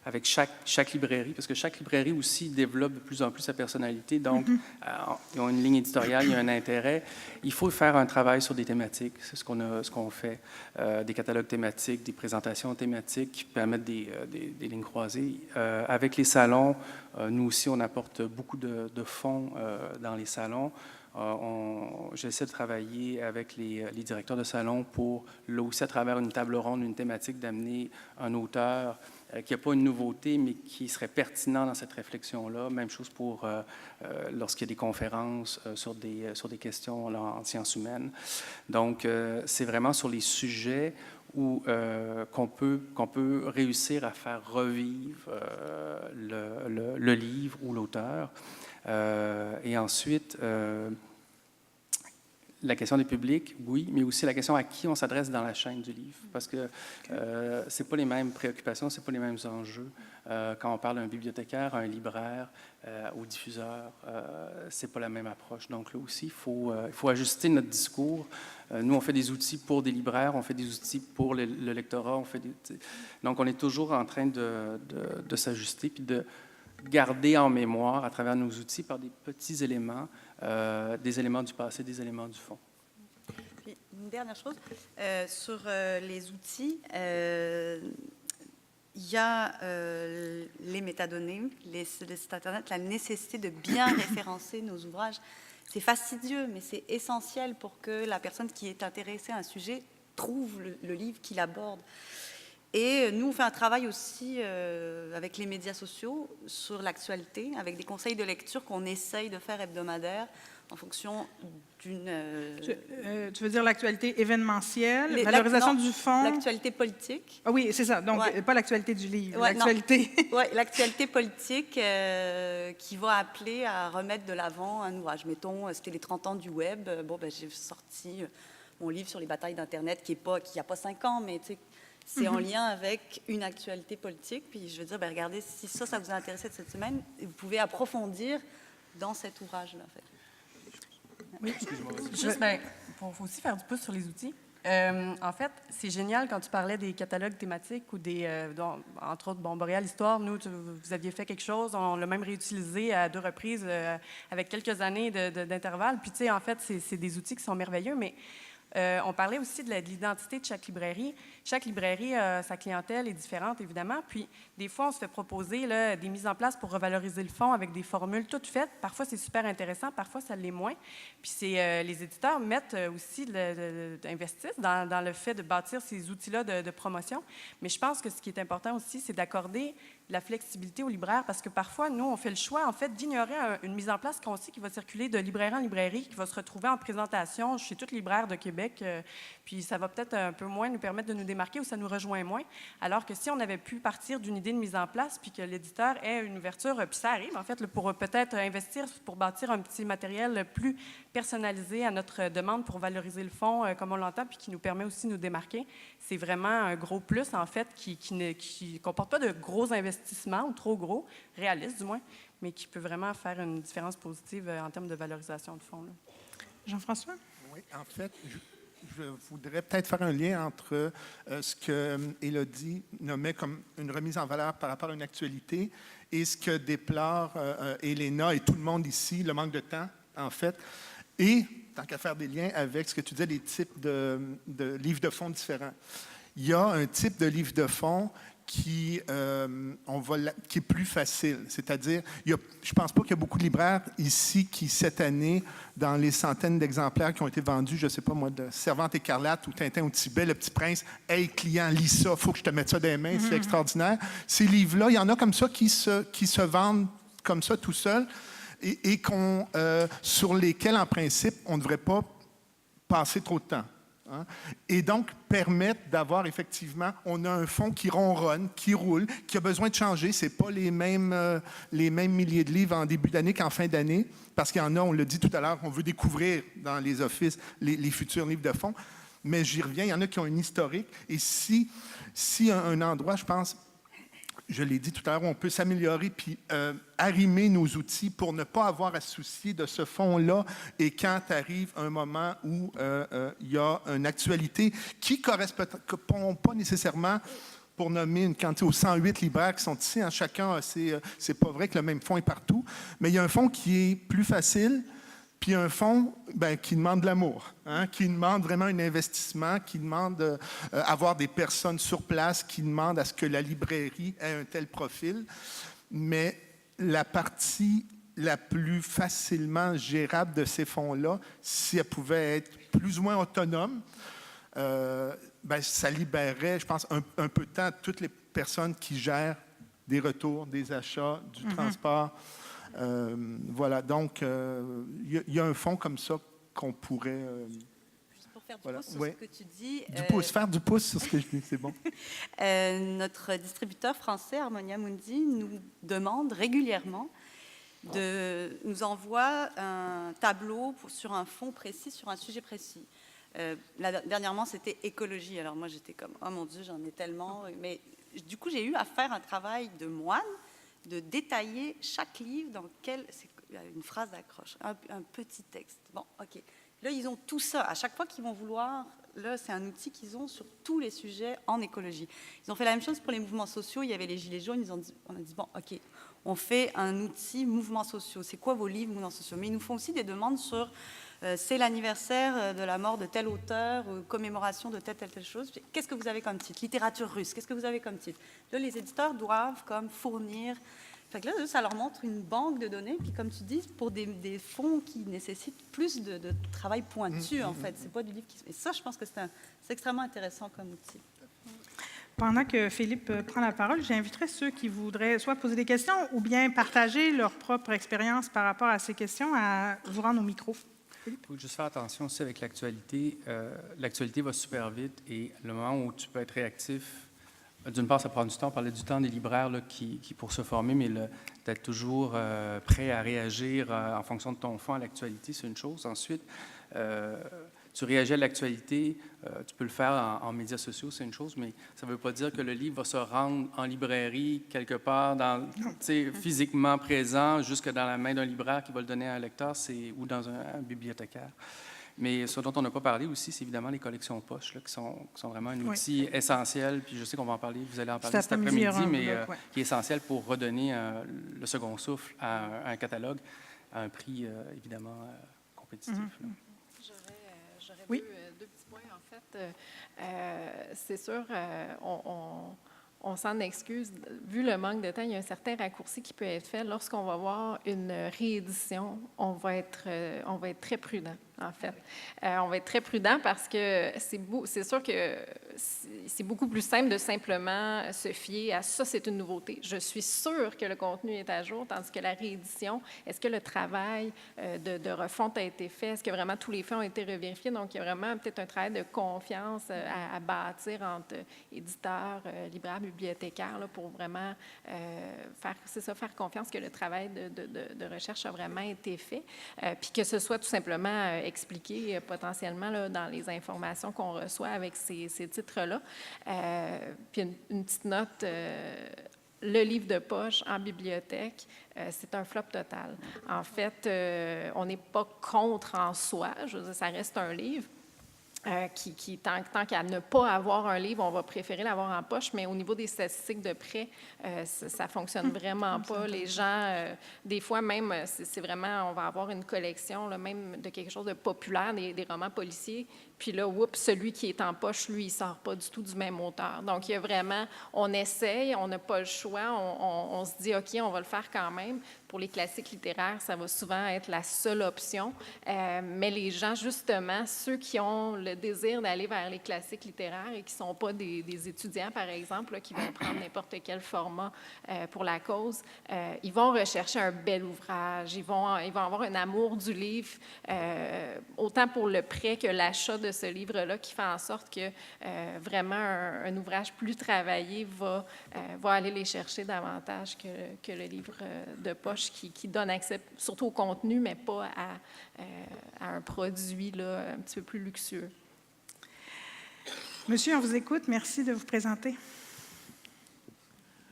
avec chaque librairie, parce que chaque librairie aussi développe de plus en plus sa personnalité. Donc, ils ont une ligne éditoriale, il y a un intérêt. Il faut faire un travail sur des thématiques. C'est ce qu'on fait. Des catalogues thématiques, des présentations thématiques qui permettent des lignes croisées. Avec les salons, nous aussi, on apporte beaucoup de fonds dans les salons. J'essaie de travailler avec les directeurs de salon pour, là aussi, à travers une table ronde, une thématique, d'amener un auteur qui n'a pas une nouveauté, mais qui serait pertinent dans cette réflexion-là. Même chose pour lorsqu'il y a des conférences sur des questions là, en sciences humaines. Donc, c'est vraiment sur les sujets où qu'on peut réussir à faire revivre le livre ou l'auteur. Et ensuite, la question des publics, oui, mais aussi la question à qui on s'adresse dans la chaîne du livre, parce que c'est pas les mêmes préoccupations, c'est pas les mêmes enjeux. Quand on parle d'un bibliothécaire, un libraire, au diffuseur, c'est pas la même approche. Donc là aussi, il faut ajuster notre discours. Nous, on fait des outils pour des libraires, on fait des outils pour le lectorat, donc on est toujours en train de s'ajuster puis de garder en mémoire, à travers nos outils, par des petits éléments, des éléments du passé, des éléments du fond. Puis, une dernière chose, sur les outils, il y a les métadonnées, les sites Internet, la nécessité de bien référencer nos ouvrages. C'est fastidieux, mais c'est essentiel pour que la personne qui est intéressée à un sujet trouve le livre qu'il aborde. Et nous, on fait un travail aussi avec les médias sociaux sur l'actualité, avec des conseils de lecture qu'on essaye de faire hebdomadaires en fonction d'une... Tu veux dire l'actualité événementielle, valorisation du fond? L'actualité politique. Ah oui, c'est ça. Donc, pas l'actualité du livre, Ouais, l'actualité... Oui, l'actualité politique qui va appeler à remettre de l'avant un ouvrage. Mettons, c'était les 30 ans du web. Bon, ben, j'ai sorti mon livre sur les batailles d'Internet qui n'a pas 5 ans, mais tu sais, c'est en lien avec une actualité politique. Puis je veux dire, ben, regardez, si ça vous a intéressé de cette semaine, vous pouvez approfondir dans cet ouvrage-là. En fait. Oui, juste, il faut aussi faire du pouce sur les outils. En fait, c'est génial quand tu parlais des catalogues thématiques ou entre autres, Boréal Histoire, vous aviez fait quelque chose, on l'a même réutilisé à 2 reprises avec quelques années d'intervalle. Puis, tu sais, en fait, c'est des outils qui sont merveilleux, mais on parlait aussi de l'identité de chaque librairie. Chaque librairie, sa clientèle est différente, évidemment. Puis, des fois, on se fait proposer là, des mises en place pour revaloriser le fonds avec des formules toutes faites. Parfois, c'est super intéressant, parfois, ça l'est moins. Puis, les éditeurs mettent aussi, investissent dans le fait de bâtir ces outils-là de promotion. Mais je pense que ce qui est important aussi, c'est d'accorder de la flexibilité aux libraires, parce que parfois, nous, on fait le choix, en fait, d'ignorer une mise en place qu'on sait qui va circuler de libraire en librairie, qui va se retrouver en présentation chez tous les libraires de Québec. Puis ça va peut-être un peu moins nous permettre de nous démarquer ou ça nous rejoint moins. Alors que si on avait pu partir d'une idée de mise en place, puis que l'éditeur ait une ouverture, puis ça arrive, en fait, pour peut-être investir pour bâtir un petit matériel plus personnalisé à notre demande pour valoriser le fonds comme on l'entend, puis qui nous permet aussi de nous démarquer. C'est vraiment un gros plus, en fait, qui ne comporte pas de gros investissements, ou trop gros, réalistes du moins, mais qui peut vraiment faire une différence positive en termes de valorisation de fonds. Là. Jean-François? Oui, en fait, je voudrais peut-être faire un lien entre ce que Élodie nommait comme une remise en valeur par rapport à une actualité et ce que déplore Elena et tout le monde ici, le manque de temps, en fait, et, tant qu'à faire des liens avec ce que tu disais, les types de livres de fonds différents. Il y a un type de livre de fonds qui est plus facile. C'est-à-dire, je ne pense pas qu'il y a beaucoup de libraires ici qui, cette année, dans les centaines d'exemplaires qui ont été vendus, je ne sais pas moi, de Servante écarlate ou Tintin au Tibet, Le Petit Prince, « Hey, client, lis ça, il faut que je te mette ça dans les mains, c'est extraordinaire. » Ces livres-là, il y en a comme ça qui se vendent comme ça tout seuls et sur lesquels, en principe, on ne devrait pas passer trop de temps. Hein? Et donc, permettre d'avoir effectivement, on a un fonds qui ronronne, qui roule, qui a besoin de changer. Ce n'est pas les mêmes milliers de livres en début d'année qu'en fin d'année, parce qu'il y en a, on l'a dit tout à l'heure, on veut découvrir dans les offices les futurs livres de fonds. Mais j'y reviens, il y en a qui ont une historique. Et si un endroit, je pense, je l'ai dit tout à l'heure, on peut s'améliorer puis arrimer nos outils pour ne pas avoir à se soucier de ce fonds-là. Et quand arrive un moment où il y a une actualité qui ne correspond pas nécessairement, pour nommer une quantité aux 108 libraires qui sont ici, hein, chacun, c'est pas vrai que le même fonds est partout, mais il y a un fonds qui est plus facile, puis un fonds qui demande de l'amour, hein, qui demande vraiment un investissement, qui demande avoir des personnes sur place, qui demande à ce que la librairie ait un tel profil. Mais la partie la plus facilement gérable de ces fonds-là, si elle pouvait être plus ou moins autonome, ça libérerait, je pense, un peu de temps à toutes les personnes qui gèrent des retours, des achats, du transport. Voilà, donc il y a un fonds comme ça qu'on pourrait... Juste pour faire du pouce sur ce que tu dis... Faire du pouce sur ce que je dis, c'est bon. Notre distributeur français, Harmonia Mundi, nous demande régulièrement nous envoie un tableau sur un fonds précis, sur un sujet précis. Dernièrement, c'était écologie. Alors moi, j'étais comme, oh mon Dieu, j'en ai tellement. Mais du coup, j'ai eu à faire un travail de moine, de détailler chaque livre dans lequel, c'est une phrase d'accroche, un petit texte. Bon, OK. Là, ils ont tout ça. À chaque fois qu'ils vont vouloir, là, c'est un outil qu'ils ont sur tous les sujets en écologie. Ils ont fait la même chose pour les mouvements sociaux. Il y avait les Gilets jaunes. On a dit, bon, OK, on fait un outil mouvements sociaux. C'est quoi vos livres, mouvements sociaux? Mais ils nous font aussi des demandes sur... c'est l'anniversaire de la mort de tel auteur, commémoration de telle chose. Qu'est-ce que vous avez comme titre? Littérature russe, qu'est-ce que vous avez comme titre? Là, les éditeurs doivent comme fournir... Fait que là, ça leur montre une banque de données, puis comme tu dis, pour des fonds qui nécessitent plus de travail pointu, en fait. C'est pas du livre qui... Et ça, je pense que c'est extrêmement intéressant comme outil. Pendant que Philippe prend la parole, j'inviterai ceux qui voudraient soit poser des questions ou bien partager leur propre expérience par rapport à ces questions à vous rendre au micro. Il faut juste faire attention aussi avec l'actualité. L'actualité va super vite et le moment où tu peux être réactif, d'une part, ça prend du temps. On parlait du temps des libraires là, qui pour se former, mais d'être toujours prêt à réagir en fonction de ton fonds à l'actualité, c'est une chose. Ensuite, tu réagis à l'actualité, tu peux le faire en médias sociaux, c'est une chose, mais ça ne veut pas dire que le livre va se rendre en librairie quelque part, physiquement présent, jusque dans la main d'un libraire qui va le donner à un lecteur ou dans un bibliothécaire. Mais ce dont on n'a pas parlé aussi, c'est évidemment les collections de poche, là, qui sont vraiment un outil essentiel. Puis je sais qu'on va en parler, vous allez en parler cet après-midi, mais qui est essentiel pour redonner le second souffle à un catalogue à un prix évidemment compétitif. J'aurais Oui. deux petits points. En fait, c'est sûr, on s'en excuse. Vu le manque de temps, il y a un certain raccourci qui peut être fait. Lorsqu'on va voir une réédition, on va être très prudent, en fait. On va être très prudent parce que c'est sûr que c'est beaucoup plus simple de simplement se fier à ça, c'est une nouveauté. Je suis sûre que le contenu est à jour, tandis que la réédition, est-ce que le travail de refonte a été fait? Est-ce que vraiment tous les faits ont été revérifiés? Donc, il y a vraiment peut-être un travail de confiance à bâtir entre éditeurs, libraires, bibliothécaires, là, pour vraiment faire confiance que le travail de recherche a vraiment été fait, puis que ce soit tout simplement expliqué potentiellement là, dans les informations qu'on reçoit avec ces titres-là. Puis une petite note, le livre de poche en bibliothèque, c'est un flop total. En fait, on n'est pas contre en soi, je veux dire, ça reste un livre. Tant qu'à ne pas avoir un livre, on va préférer l'avoir en poche, mais au niveau des statistiques de prêt, ça ne fonctionne vraiment pas. Les gens, des fois même, c'est vraiment, on va avoir une collection, là, même de quelque chose de populaire, des romans policiers, puis là, oups, celui qui est en poche, lui, il ne sort pas du tout du même auteur. Donc, il y a vraiment, on essaye, on n'a pas le choix, on se dit, OK, on va le faire quand même. Pour les classiques littéraires, ça va souvent être la seule option. Mais les gens, justement, ceux qui ont le désir d'aller vers les classiques littéraires et qui ne sont pas des étudiants, par exemple, là, qui vont prendre n'importe quel format pour la cause, ils vont rechercher un bel ouvrage. Ils vont avoir un amour du livre, autant pour le prêt que l'achat de ce livre-là, qui fait en sorte que vraiment un ouvrage plus travaillé va aller les chercher davantage que le livre de poche qui donne accès surtout au contenu, mais pas à un produit là, un petit peu plus luxueux. Monsieur, on vous écoute. Merci de vous présenter.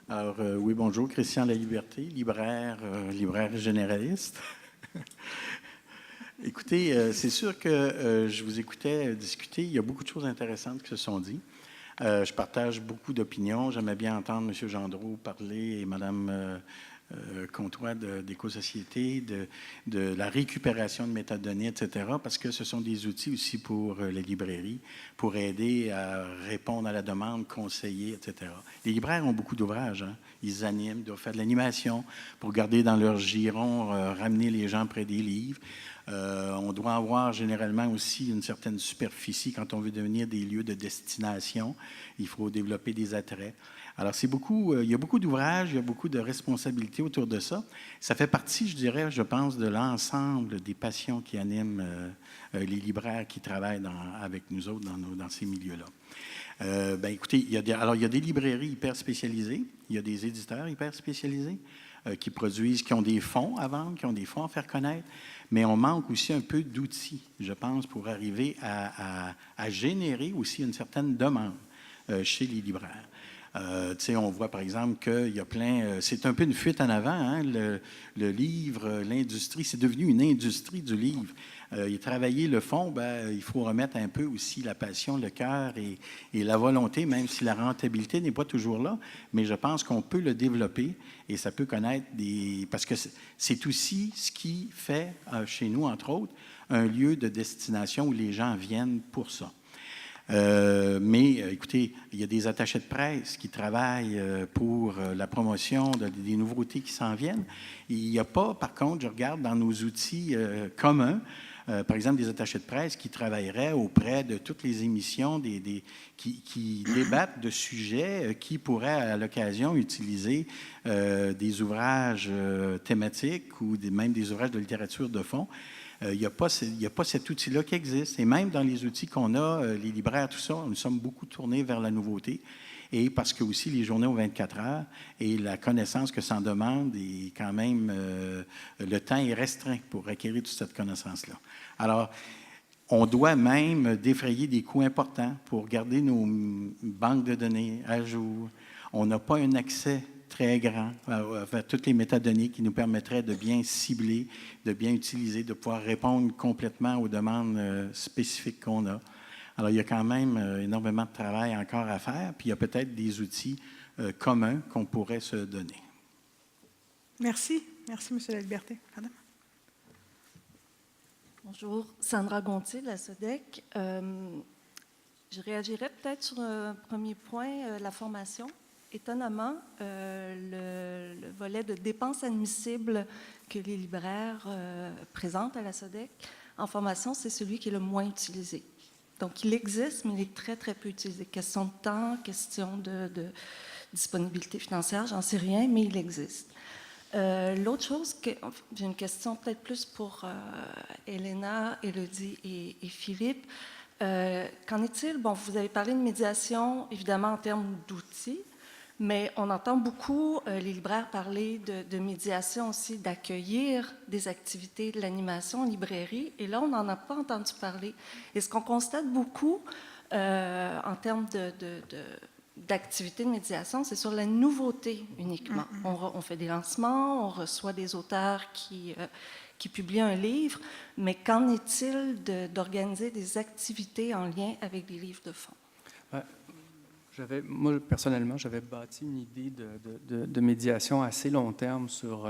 Alors, oui, bonjour. Christian Laliberté, libraire généraliste. Écoutez, c'est sûr que je vous écoutais discuter. Il y a beaucoup de choses intéressantes qui se sont dites. Je partage beaucoup d'opinions. J'aimais bien entendre M. Gendreau parler et Mme Comtois d'éco-société, de la récupération de métadonnées, etc., parce que ce sont des outils aussi pour les librairies, pour aider à répondre à la demande, conseiller, etc. Les libraires ont beaucoup d'ouvrages. Hein. Ils animent, doivent faire de l'animation pour garder dans leur giron, ramener les gens près des livres. On doit avoir généralement aussi une certaine superficie quand on veut devenir des lieux de destination. Il faut développer des attraits. Alors, il y a beaucoup d'ouvrages, il y a beaucoup de responsabilités autour de ça. Ça fait partie, je dirais, je pense, de l'ensemble des passions qui animent les libraires qui travaillent avec nous autres dans ces milieux-là. Écoutez, il y a des librairies hyper spécialisées, il y a des éditeurs hyper spécialisés qui produisent, qui ont des fonds à vendre, qui ont des fonds à faire connaître, mais on manque aussi un peu d'outils, je pense, pour arriver à générer aussi une certaine demande chez les libraires. On voit par exemple qu'il y a c'est un peu une fuite en avant, hein, le livre, l'industrie, c'est devenu une industrie du livre. Travailler le fond, il faut remettre un peu aussi la passion, le cœur et la volonté, même si la rentabilité n'est pas toujours là, mais je pense qu'on peut le développer et ça peut connaître parce que c'est aussi ce qui fait, chez nous, entre autres, un lieu de destination où les gens viennent pour ça. Écoutez, il y a des attachés de presse qui travaillent pour la promotion des nouveautés qui s'en viennent. Il n'y a pas, par contre, je regarde dans nos outils communs, par exemple, des attachés de presse qui travailleraient auprès de toutes les émissions qui débattent de sujets qui pourraient, à l'occasion, utiliser des ouvrages thématiques ou même des ouvrages de littérature de fond. Il n'y a pas cet outil-là qui existe. Et même dans les outils qu'on a, les libraires, tout ça, nous sommes beaucoup tournés vers la nouveauté. Et parce que aussi les journées aux 24 heures et la connaissance que ça en demande, et quand même, le temps est restreint pour acquérir toute cette connaissance-là. Alors, on doit même défrayer des coûts importants pour garder nos banques de données à jour. On n'a pas un accès très grand, avec toutes les métadonnées qui nous permettraient de bien cibler, de bien utiliser, de pouvoir répondre complètement aux demandes spécifiques qu'on a. Alors, il y a quand même énormément de travail encore à faire, puis il y a peut-être des outils communs qu'on pourrait se donner. Merci. Merci, M. Laliberté. Madame. Bonjour, Sandra Gontier de la SODEC. Je réagirais peut-être sur un premier point, la formation. Étonnamment, le volet de dépenses admissibles que les libraires présentent à la SODEC en formation, c'est celui qui est le moins utilisé. Donc, il existe, mais il est très, très peu utilisé. Question de temps, question de disponibilité financière, j'en sais rien, mais il existe. L'autre chose, j'ai une question peut-être plus pour Elena, Élodie et Philippe. Qu'en est-il? Bon, vous avez parlé de médiation, évidemment, en termes d'outils, mais on entend beaucoup les libraires parler de médiation aussi, d'accueillir des activités de l'animation en librairie, et là, on n'en a pas entendu parler. Et ce qu'on constate beaucoup en termes d'activités de médiation, c'est sur la nouveauté uniquement. On fait des lancements, on reçoit des auteurs qui publient un livre, mais qu'en est-il d'organiser des activités en lien avec des livres de fond? Moi, personnellement, j'avais bâti une idée de médiation assez long terme pour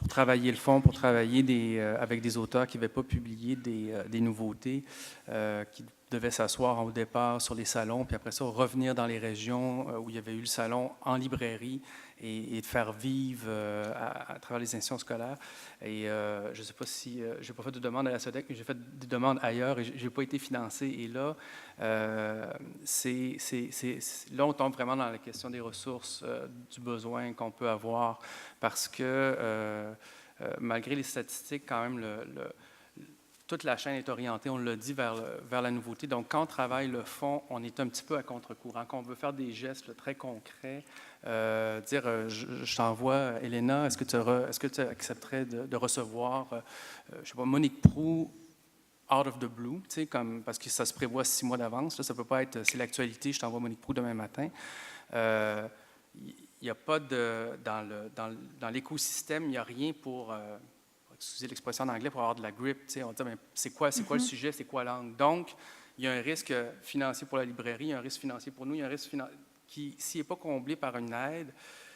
travailler le fond, pour travailler avec des auteurs qui n'avaient pas publié des nouveautés, qui devaient s'asseoir au départ sur les salons, puis après ça, revenir dans les régions où il y avait eu le salon en librairie et de faire vivre à travers les institutions scolaires. Et je ne sais pas si... je n'ai pas fait de demande à la SODEC, mais j'ai fait des demandes ailleurs et je n'ai pas été financé. Et là, là, on tombe vraiment dans la question des ressources, du besoin qu'on peut avoir, parce que malgré les statistiques, quand même, toute la chaîne est orientée, on l'a dit, vers la nouveauté. Donc, quand on travaille le fond, on est un petit peu à contre-courant. Quand on veut faire des gestes très concrets, dire je t'envoie, Elena, est-ce que tu accepterais de recevoir, je ne sais pas, Monique Proulx, out of the blue, parce que ça se prévoit 6 mois d'avance. Là, ça ne peut pas être, c'est l'actualité, je t'envoie Monique Proulx demain matin. Il n'y a pas dans l'écosystème, il n'y a rien pour utiliser l'expression en anglais pour avoir de la grip. On dit, mais c'est quoi le sujet, c'est quoi l'angle? Donc, il y a un risque financier pour la librairie, il y a un risque financier pour nous, il y a un risque qui, s'il n'est pas comblé par une aide,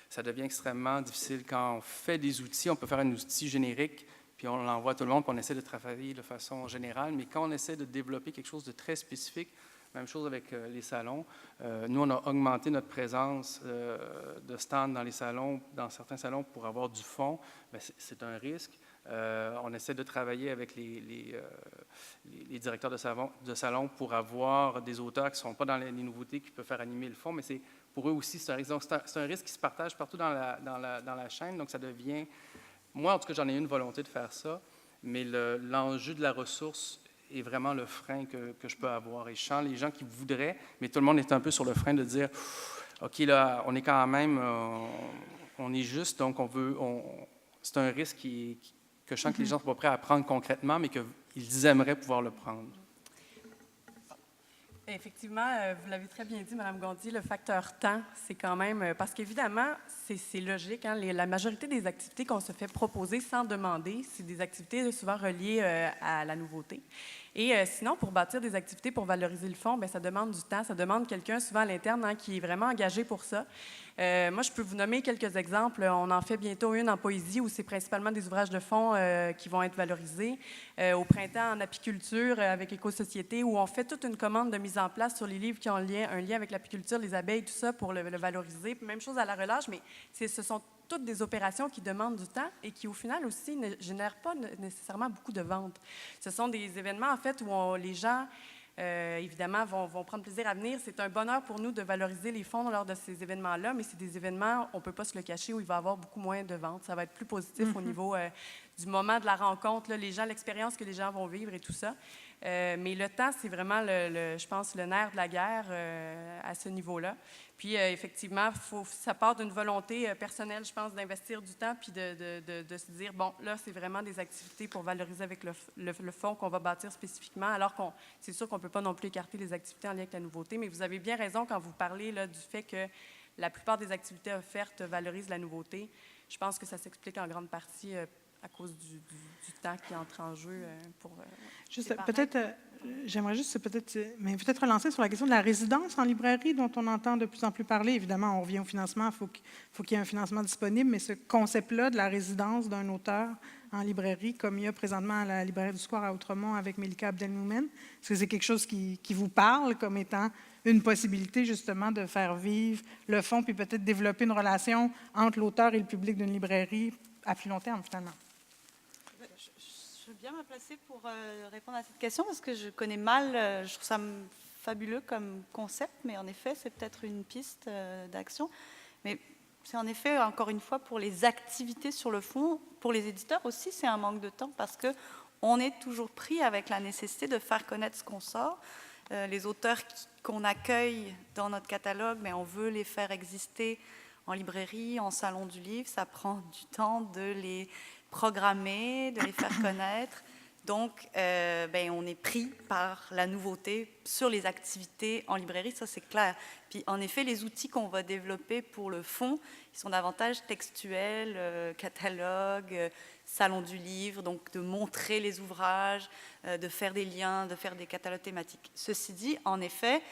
ça devient extrêmement difficile. Quand on fait des outils, on peut faire un outil générique, puis on l'envoie à tout le monde, puis on essaie de travailler de façon générale, mais quand on essaie de développer quelque chose de très spécifique, même chose avec les salons. Nous, on a augmenté notre présence de stands dans les salons, dans certains salons, pour avoir du fond. Bien, c'est un risque. On essaie de travailler avec les directeurs de salon pour avoir des auteurs qui ne sont pas dans les nouveautés, qui peuvent faire animer le fond, mais pour eux aussi, c'est un risque. Donc, c'est un risque qui se partage partout dans la chaîne. Donc, ça devient... Moi, en tout cas, j'en ai une volonté de faire ça, mais l'enjeu de la ressource est vraiment le frein que je peux avoir. Et je sens les gens qui voudraient, mais tout le monde est un peu sur le frein de dire, OK, là, on est quand même... on est juste, donc c'est un risque que je sens que les gens ne sont pas prêts à prendre concrètement, mais qu'ils aimeraient pouvoir le prendre. Effectivement, vous l'avez très bien dit, Mme Gontier, le facteur temps, c'est quand même... Parce qu'évidemment, c'est logique, hein, la majorité des activités qu'on se fait proposer sans demander, c'est des activités souvent reliées à la nouveauté. Et sinon, pour bâtir des activités pour valoriser le fond, bien, ça demande du temps, ça demande quelqu'un, souvent à l'interne, hein, qui est vraiment engagé pour ça. Moi, je peux vous nommer quelques exemples. On en fait bientôt une en poésie où c'est principalement des ouvrages de fond qui vont être valorisés. Au printemps, en apiculture, avec Éco-Société, où on fait toute une commande de mise en place sur les livres qui ont un lien avec l'apiculture, les abeilles, tout ça, pour le valoriser. Même chose à la relâche, mais ce sont toutes des opérations qui demandent du temps et qui, au final, aussi, ne génèrent pas nécessairement beaucoup de ventes. Ce sont des événements, en fait, où les gens, évidemment, vont prendre plaisir à venir. C'est un bonheur pour nous de valoriser les fonds lors de ces événements-là, mais c'est des événements, on ne peut pas se le cacher, où il va y avoir beaucoup moins de ventes. Ça va être plus positif au niveau du moment de la rencontre, là, les gens, l'expérience que les gens vont vivre et tout ça. Mais le temps, c'est vraiment, je pense, le nerf de la guerre à ce niveau-là. Puis, effectivement, ça part d'une volonté personnelle, je pense, d'investir du temps puis de se dire, bon, là, c'est vraiment des activités pour valoriser avec le fonds qu'on va bâtir spécifiquement, alors c'est sûr qu'on ne peut pas non plus écarter les activités en lien avec la nouveauté. Mais vous avez bien raison quand vous parlez là, du fait que la plupart des activités offertes valorisent la nouveauté. Je pense que ça s'explique en grande partie à cause du temps qui entre en jeu pour Juste, les parents. peut-être, j'aimerais juste peut-être relancer sur la question de la résidence en librairie dont on entend de plus en plus parler. Évidemment, on revient au financement, il faut qu'il y ait un financement disponible, mais ce concept-là de la résidence d'un auteur en librairie, comme il y a présentement à la librairie du Square à Outremont avec Melika Abdelmoumen, est-ce que c'est quelque chose qui vous parle comme étant une possibilité justement de faire vivre le fonds, puis peut-être développer une relation entre l'auteur et le public d'une librairie à plus long terme, finalement? Je veux bien me placer pour répondre à cette question parce que je connais mal, je trouve ça fabuleux comme concept, mais en effet, c'est peut-être une piste d'action. Mais c'est en effet, encore une fois, pour les activités sur le fond, pour les éditeurs aussi, c'est un manque de temps parce qu'on est toujours pris avec la nécessité de faire connaître ce qu'on sort. Les auteurs qu'on accueille dans notre catalogue, mais on veut les faire exister en librairie, en salon du livre. Ça prend du temps de les programmer, de les faire connaître. Donc, on est pris par la nouveauté sur les activités en librairie, ça c'est clair. Puis, en effet, les outils qu'on va développer pour le fond, ils sont davantage textuels, catalogue, salon du livre, donc de montrer les ouvrages, de faire des liens, de faire des catalogues thématiques. Ceci dit, en effet,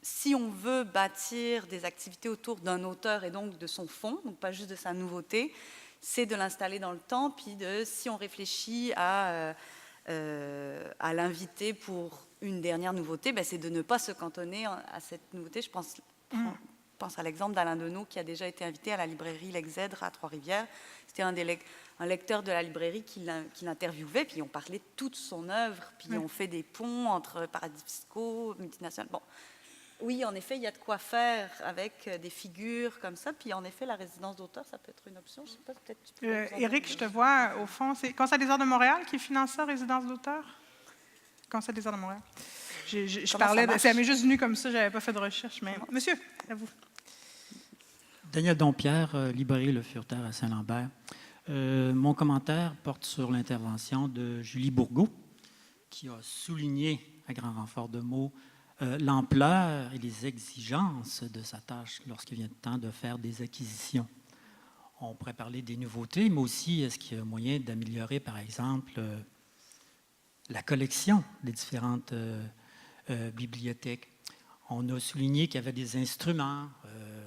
si on veut bâtir des activités autour d'un auteur et donc de son fond, donc pas juste de sa nouveauté, c'est de l'installer dans le temps, puis si on réfléchit à l'inviter pour une dernière nouveauté, c'est de ne pas se cantonner à cette nouveauté. Je pense à l'exemple d'Alain Deneau qui a déjà été invité à la librairie L'Exèdre à Trois-Rivières. C'était un lecteur de la librairie qui l'interviewait, puis on parlait de toute son œuvre, puis on fait des ponts entre paradis fiscaux, multinationales. Bon. Oui, en effet, il y a de quoi faire avec des figures comme ça. Puis, en effet, la résidence d'auteur, ça peut être une option. Je sais pas, peut-être tu peux Éric, je te vois, au fond, c'est Conseil des arts de Montréal qui finance ça, résidence d'auteur? Conseil des arts de Montréal. Je parlais, ça m'est juste venu comme ça, je n'avais pas fait de recherche. Mais monsieur, à vous. Daniel Dompierre, librairie Le Furteur à Saint-Lambert. Mon commentaire porte sur l'intervention de Julie Bourgault, qui a souligné, à grand renfort de mots, l'ampleur et les exigences de sa tâche lorsqu'il vient le temps de faire des acquisitions. On pourrait parler des nouveautés, mais aussi est-ce qu'il y a moyen d'améliorer, par exemple, la collection des différentes bibliothèques. On a souligné qu'il y avait des instruments,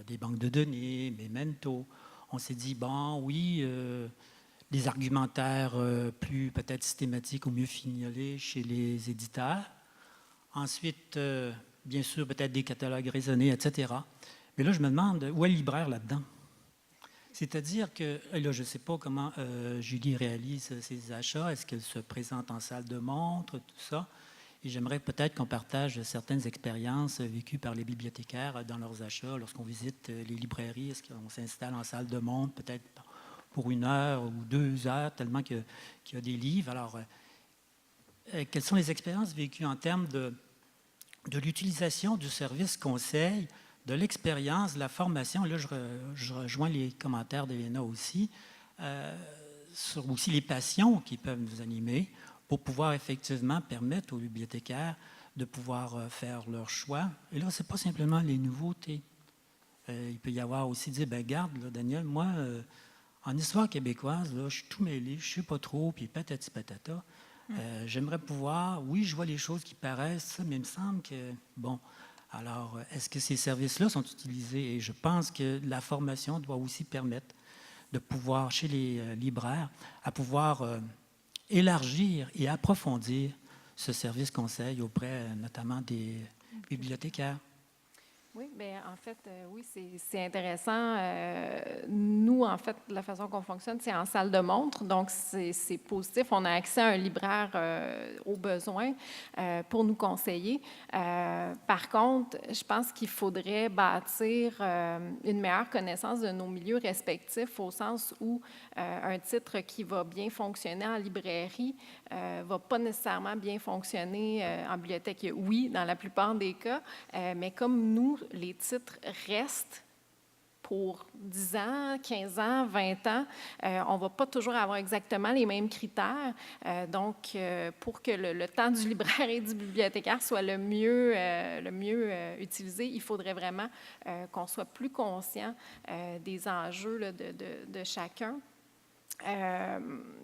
des banques de données, Memento. On s'est dit, bon, oui, des argumentaires plus peut-être systématiques ou mieux fignolés chez les éditeurs. Ensuite, bien sûr, peut-être des catalogues raisonnés, etc. Mais là, je me demande, où est le libraire là-dedans? C'est-à-dire que, là, je ne sais pas comment Julie réalise ses achats. Est-ce qu'elle se présente en salle de montre, tout ça? Et j'aimerais peut-être qu'on partage certaines expériences vécues par les bibliothécaires dans leurs achats. Lorsqu'on visite les librairies, est-ce qu'on s'installe en salle de montre, peut-être pour 1 heure ou 2 heures, tellement qu'il y a des livres? Alors, quelles sont les expériences vécues en termes de l'utilisation du service conseil, de l'expérience, de la formation? Là, je rejoins les commentaires d'Elena aussi, sur aussi les passions qui peuvent nous animer pour pouvoir effectivement permettre aux bibliothécaires de pouvoir faire leur choix. Et là, ce n'est pas simplement les nouveautés. Il peut y avoir aussi dire, regarde, là, Daniel, moi, en histoire québécoise, là, je suis tout mêlé, je ne sais pas trop, puis patati patata. J'aimerais pouvoir, oui, je vois les choses qui paraissent, mais il me semble que, bon, alors, est-ce que ces services-là sont utilisés? Et je pense que la formation doit aussi permettre de pouvoir, chez les libraires, à pouvoir élargir et approfondir ce service conseil auprès notamment des bibliothécaires. Oui, bien, en fait, oui, c'est intéressant. Nous, en fait, la façon qu'on fonctionne, c'est en salle de montre, donc c'est positif. On a accès à un libraire au besoin pour nous conseiller. Par contre, je pense qu'il faudrait bâtir une meilleure connaissance de nos milieux respectifs, au sens où un titre qui va bien fonctionner en librairie ne va pas nécessairement bien fonctionner en bibliothèque. Oui, dans la plupart des cas, mais comme nous, les titres restent pour 10 ans, 15 ans, 20 ans, on ne va pas toujours avoir exactement les mêmes critères. Donc, pour que le temps du libraire et du bibliothécaire soit le mieux utilisé, il faudrait vraiment qu'on soit plus conscient des enjeux là, de chacun.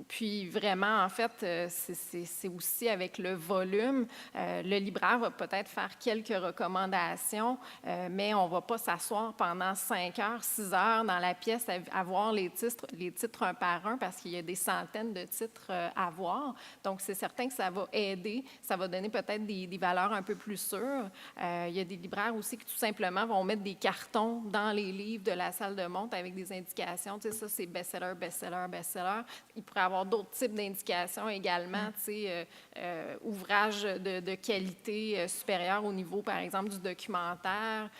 Puis vraiment, en fait, c'est aussi avec le volume. Le libraire va peut-être faire quelques recommandations, mais on ne va pas s'asseoir pendant 5 heures, 6 heures dans la pièce à voir les titres un par un parce qu'il y a des centaines de titres à voir. Donc, c'est certain que ça va aider. Ça va donner peut-être des valeurs un peu plus sûres. Il y a des libraires aussi qui, tout simplement, vont mettre des cartons dans les livres de la salle de montre avec des indications. Tu sais, ça, c'est best-seller, best-seller, best-seller. Il pourrait y avoir d'autres types d'indications également, ouvrages de qualité supérieure au niveau, par exemple, du documentaire,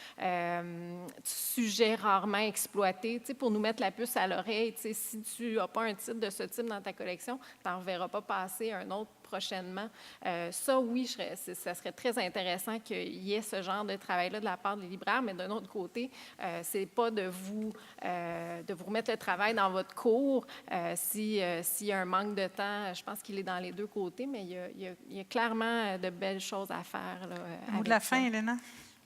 sujets rarement exploités, pour nous mettre la puce à l'oreille. Si tu n'as pas un titre de ce type dans ta collection, tu n'en reverras pas passer un autre prochainement. Ça, oui, ça serait très intéressant qu'il y ait ce genre de travail-là de la part des libraires, mais d'un autre côté, c'est pas de vous remettre le travail dans votre cours s'il y a un manque de temps. Je pense qu'il est dans les deux côtés, mais il y a clairement de belles choses à faire. Là, mot de la fin, Elena.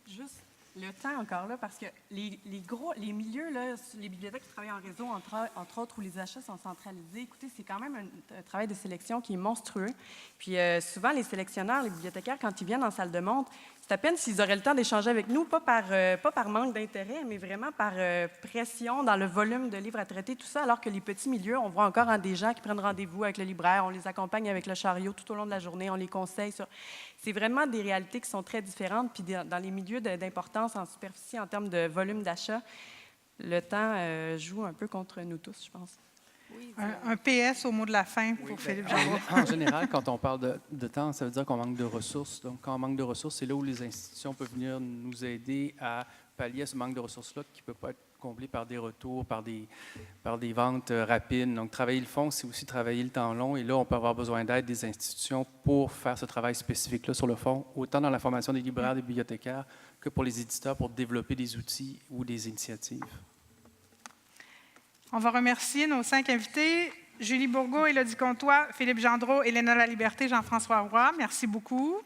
Juste le temps encore là, parce que les milieux, là, les bibliothèques qui travaillent en réseau, entre autres, où les achats sont centralisés, écoutez, c'est quand même un travail de sélection qui est monstrueux. Puis souvent, les sélectionneurs, les bibliothécaires, quand ils viennent en salle de montre, c'est à peine s'ils auraient le temps d'échanger avec nous, pas par manque d'intérêt, mais vraiment par pression dans le volume de livres à traiter, tout ça, alors que les petits milieux, on voit encore des gens qui prennent rendez-vous avec le libraire, on les accompagne avec le chariot tout au long de la journée, on les conseille sur... C'est vraiment des réalités qui sont très différentes, puis dans les milieux d'importance en superficie, en termes de volume d'achat, le temps joue un peu contre nous tous, je pense. Oui, un PS au mot de la fin pour Philippe Gendreau. En général, quand on parle de temps, ça veut dire qu'on manque de ressources. Donc, quand on manque de ressources, c'est là où les institutions peuvent venir nous aider à pallier à ce manque de ressources-là qui ne peut pas être comblé par des retours, par des ventes rapides. Donc, travailler le fond, c'est aussi travailler le temps long. Et là, on peut avoir besoin d'aide des institutions pour faire ce travail spécifique-là sur le fond, autant dans la formation des libraires, des bibliothécaires, que pour les éditeurs pour développer des outils ou des initiatives. On va remercier nos 5 invités. Julie Bourgault, Élodie Comtois, Philippe Gendreau, Elena Laliberté, Jean-François Roy. Merci beaucoup.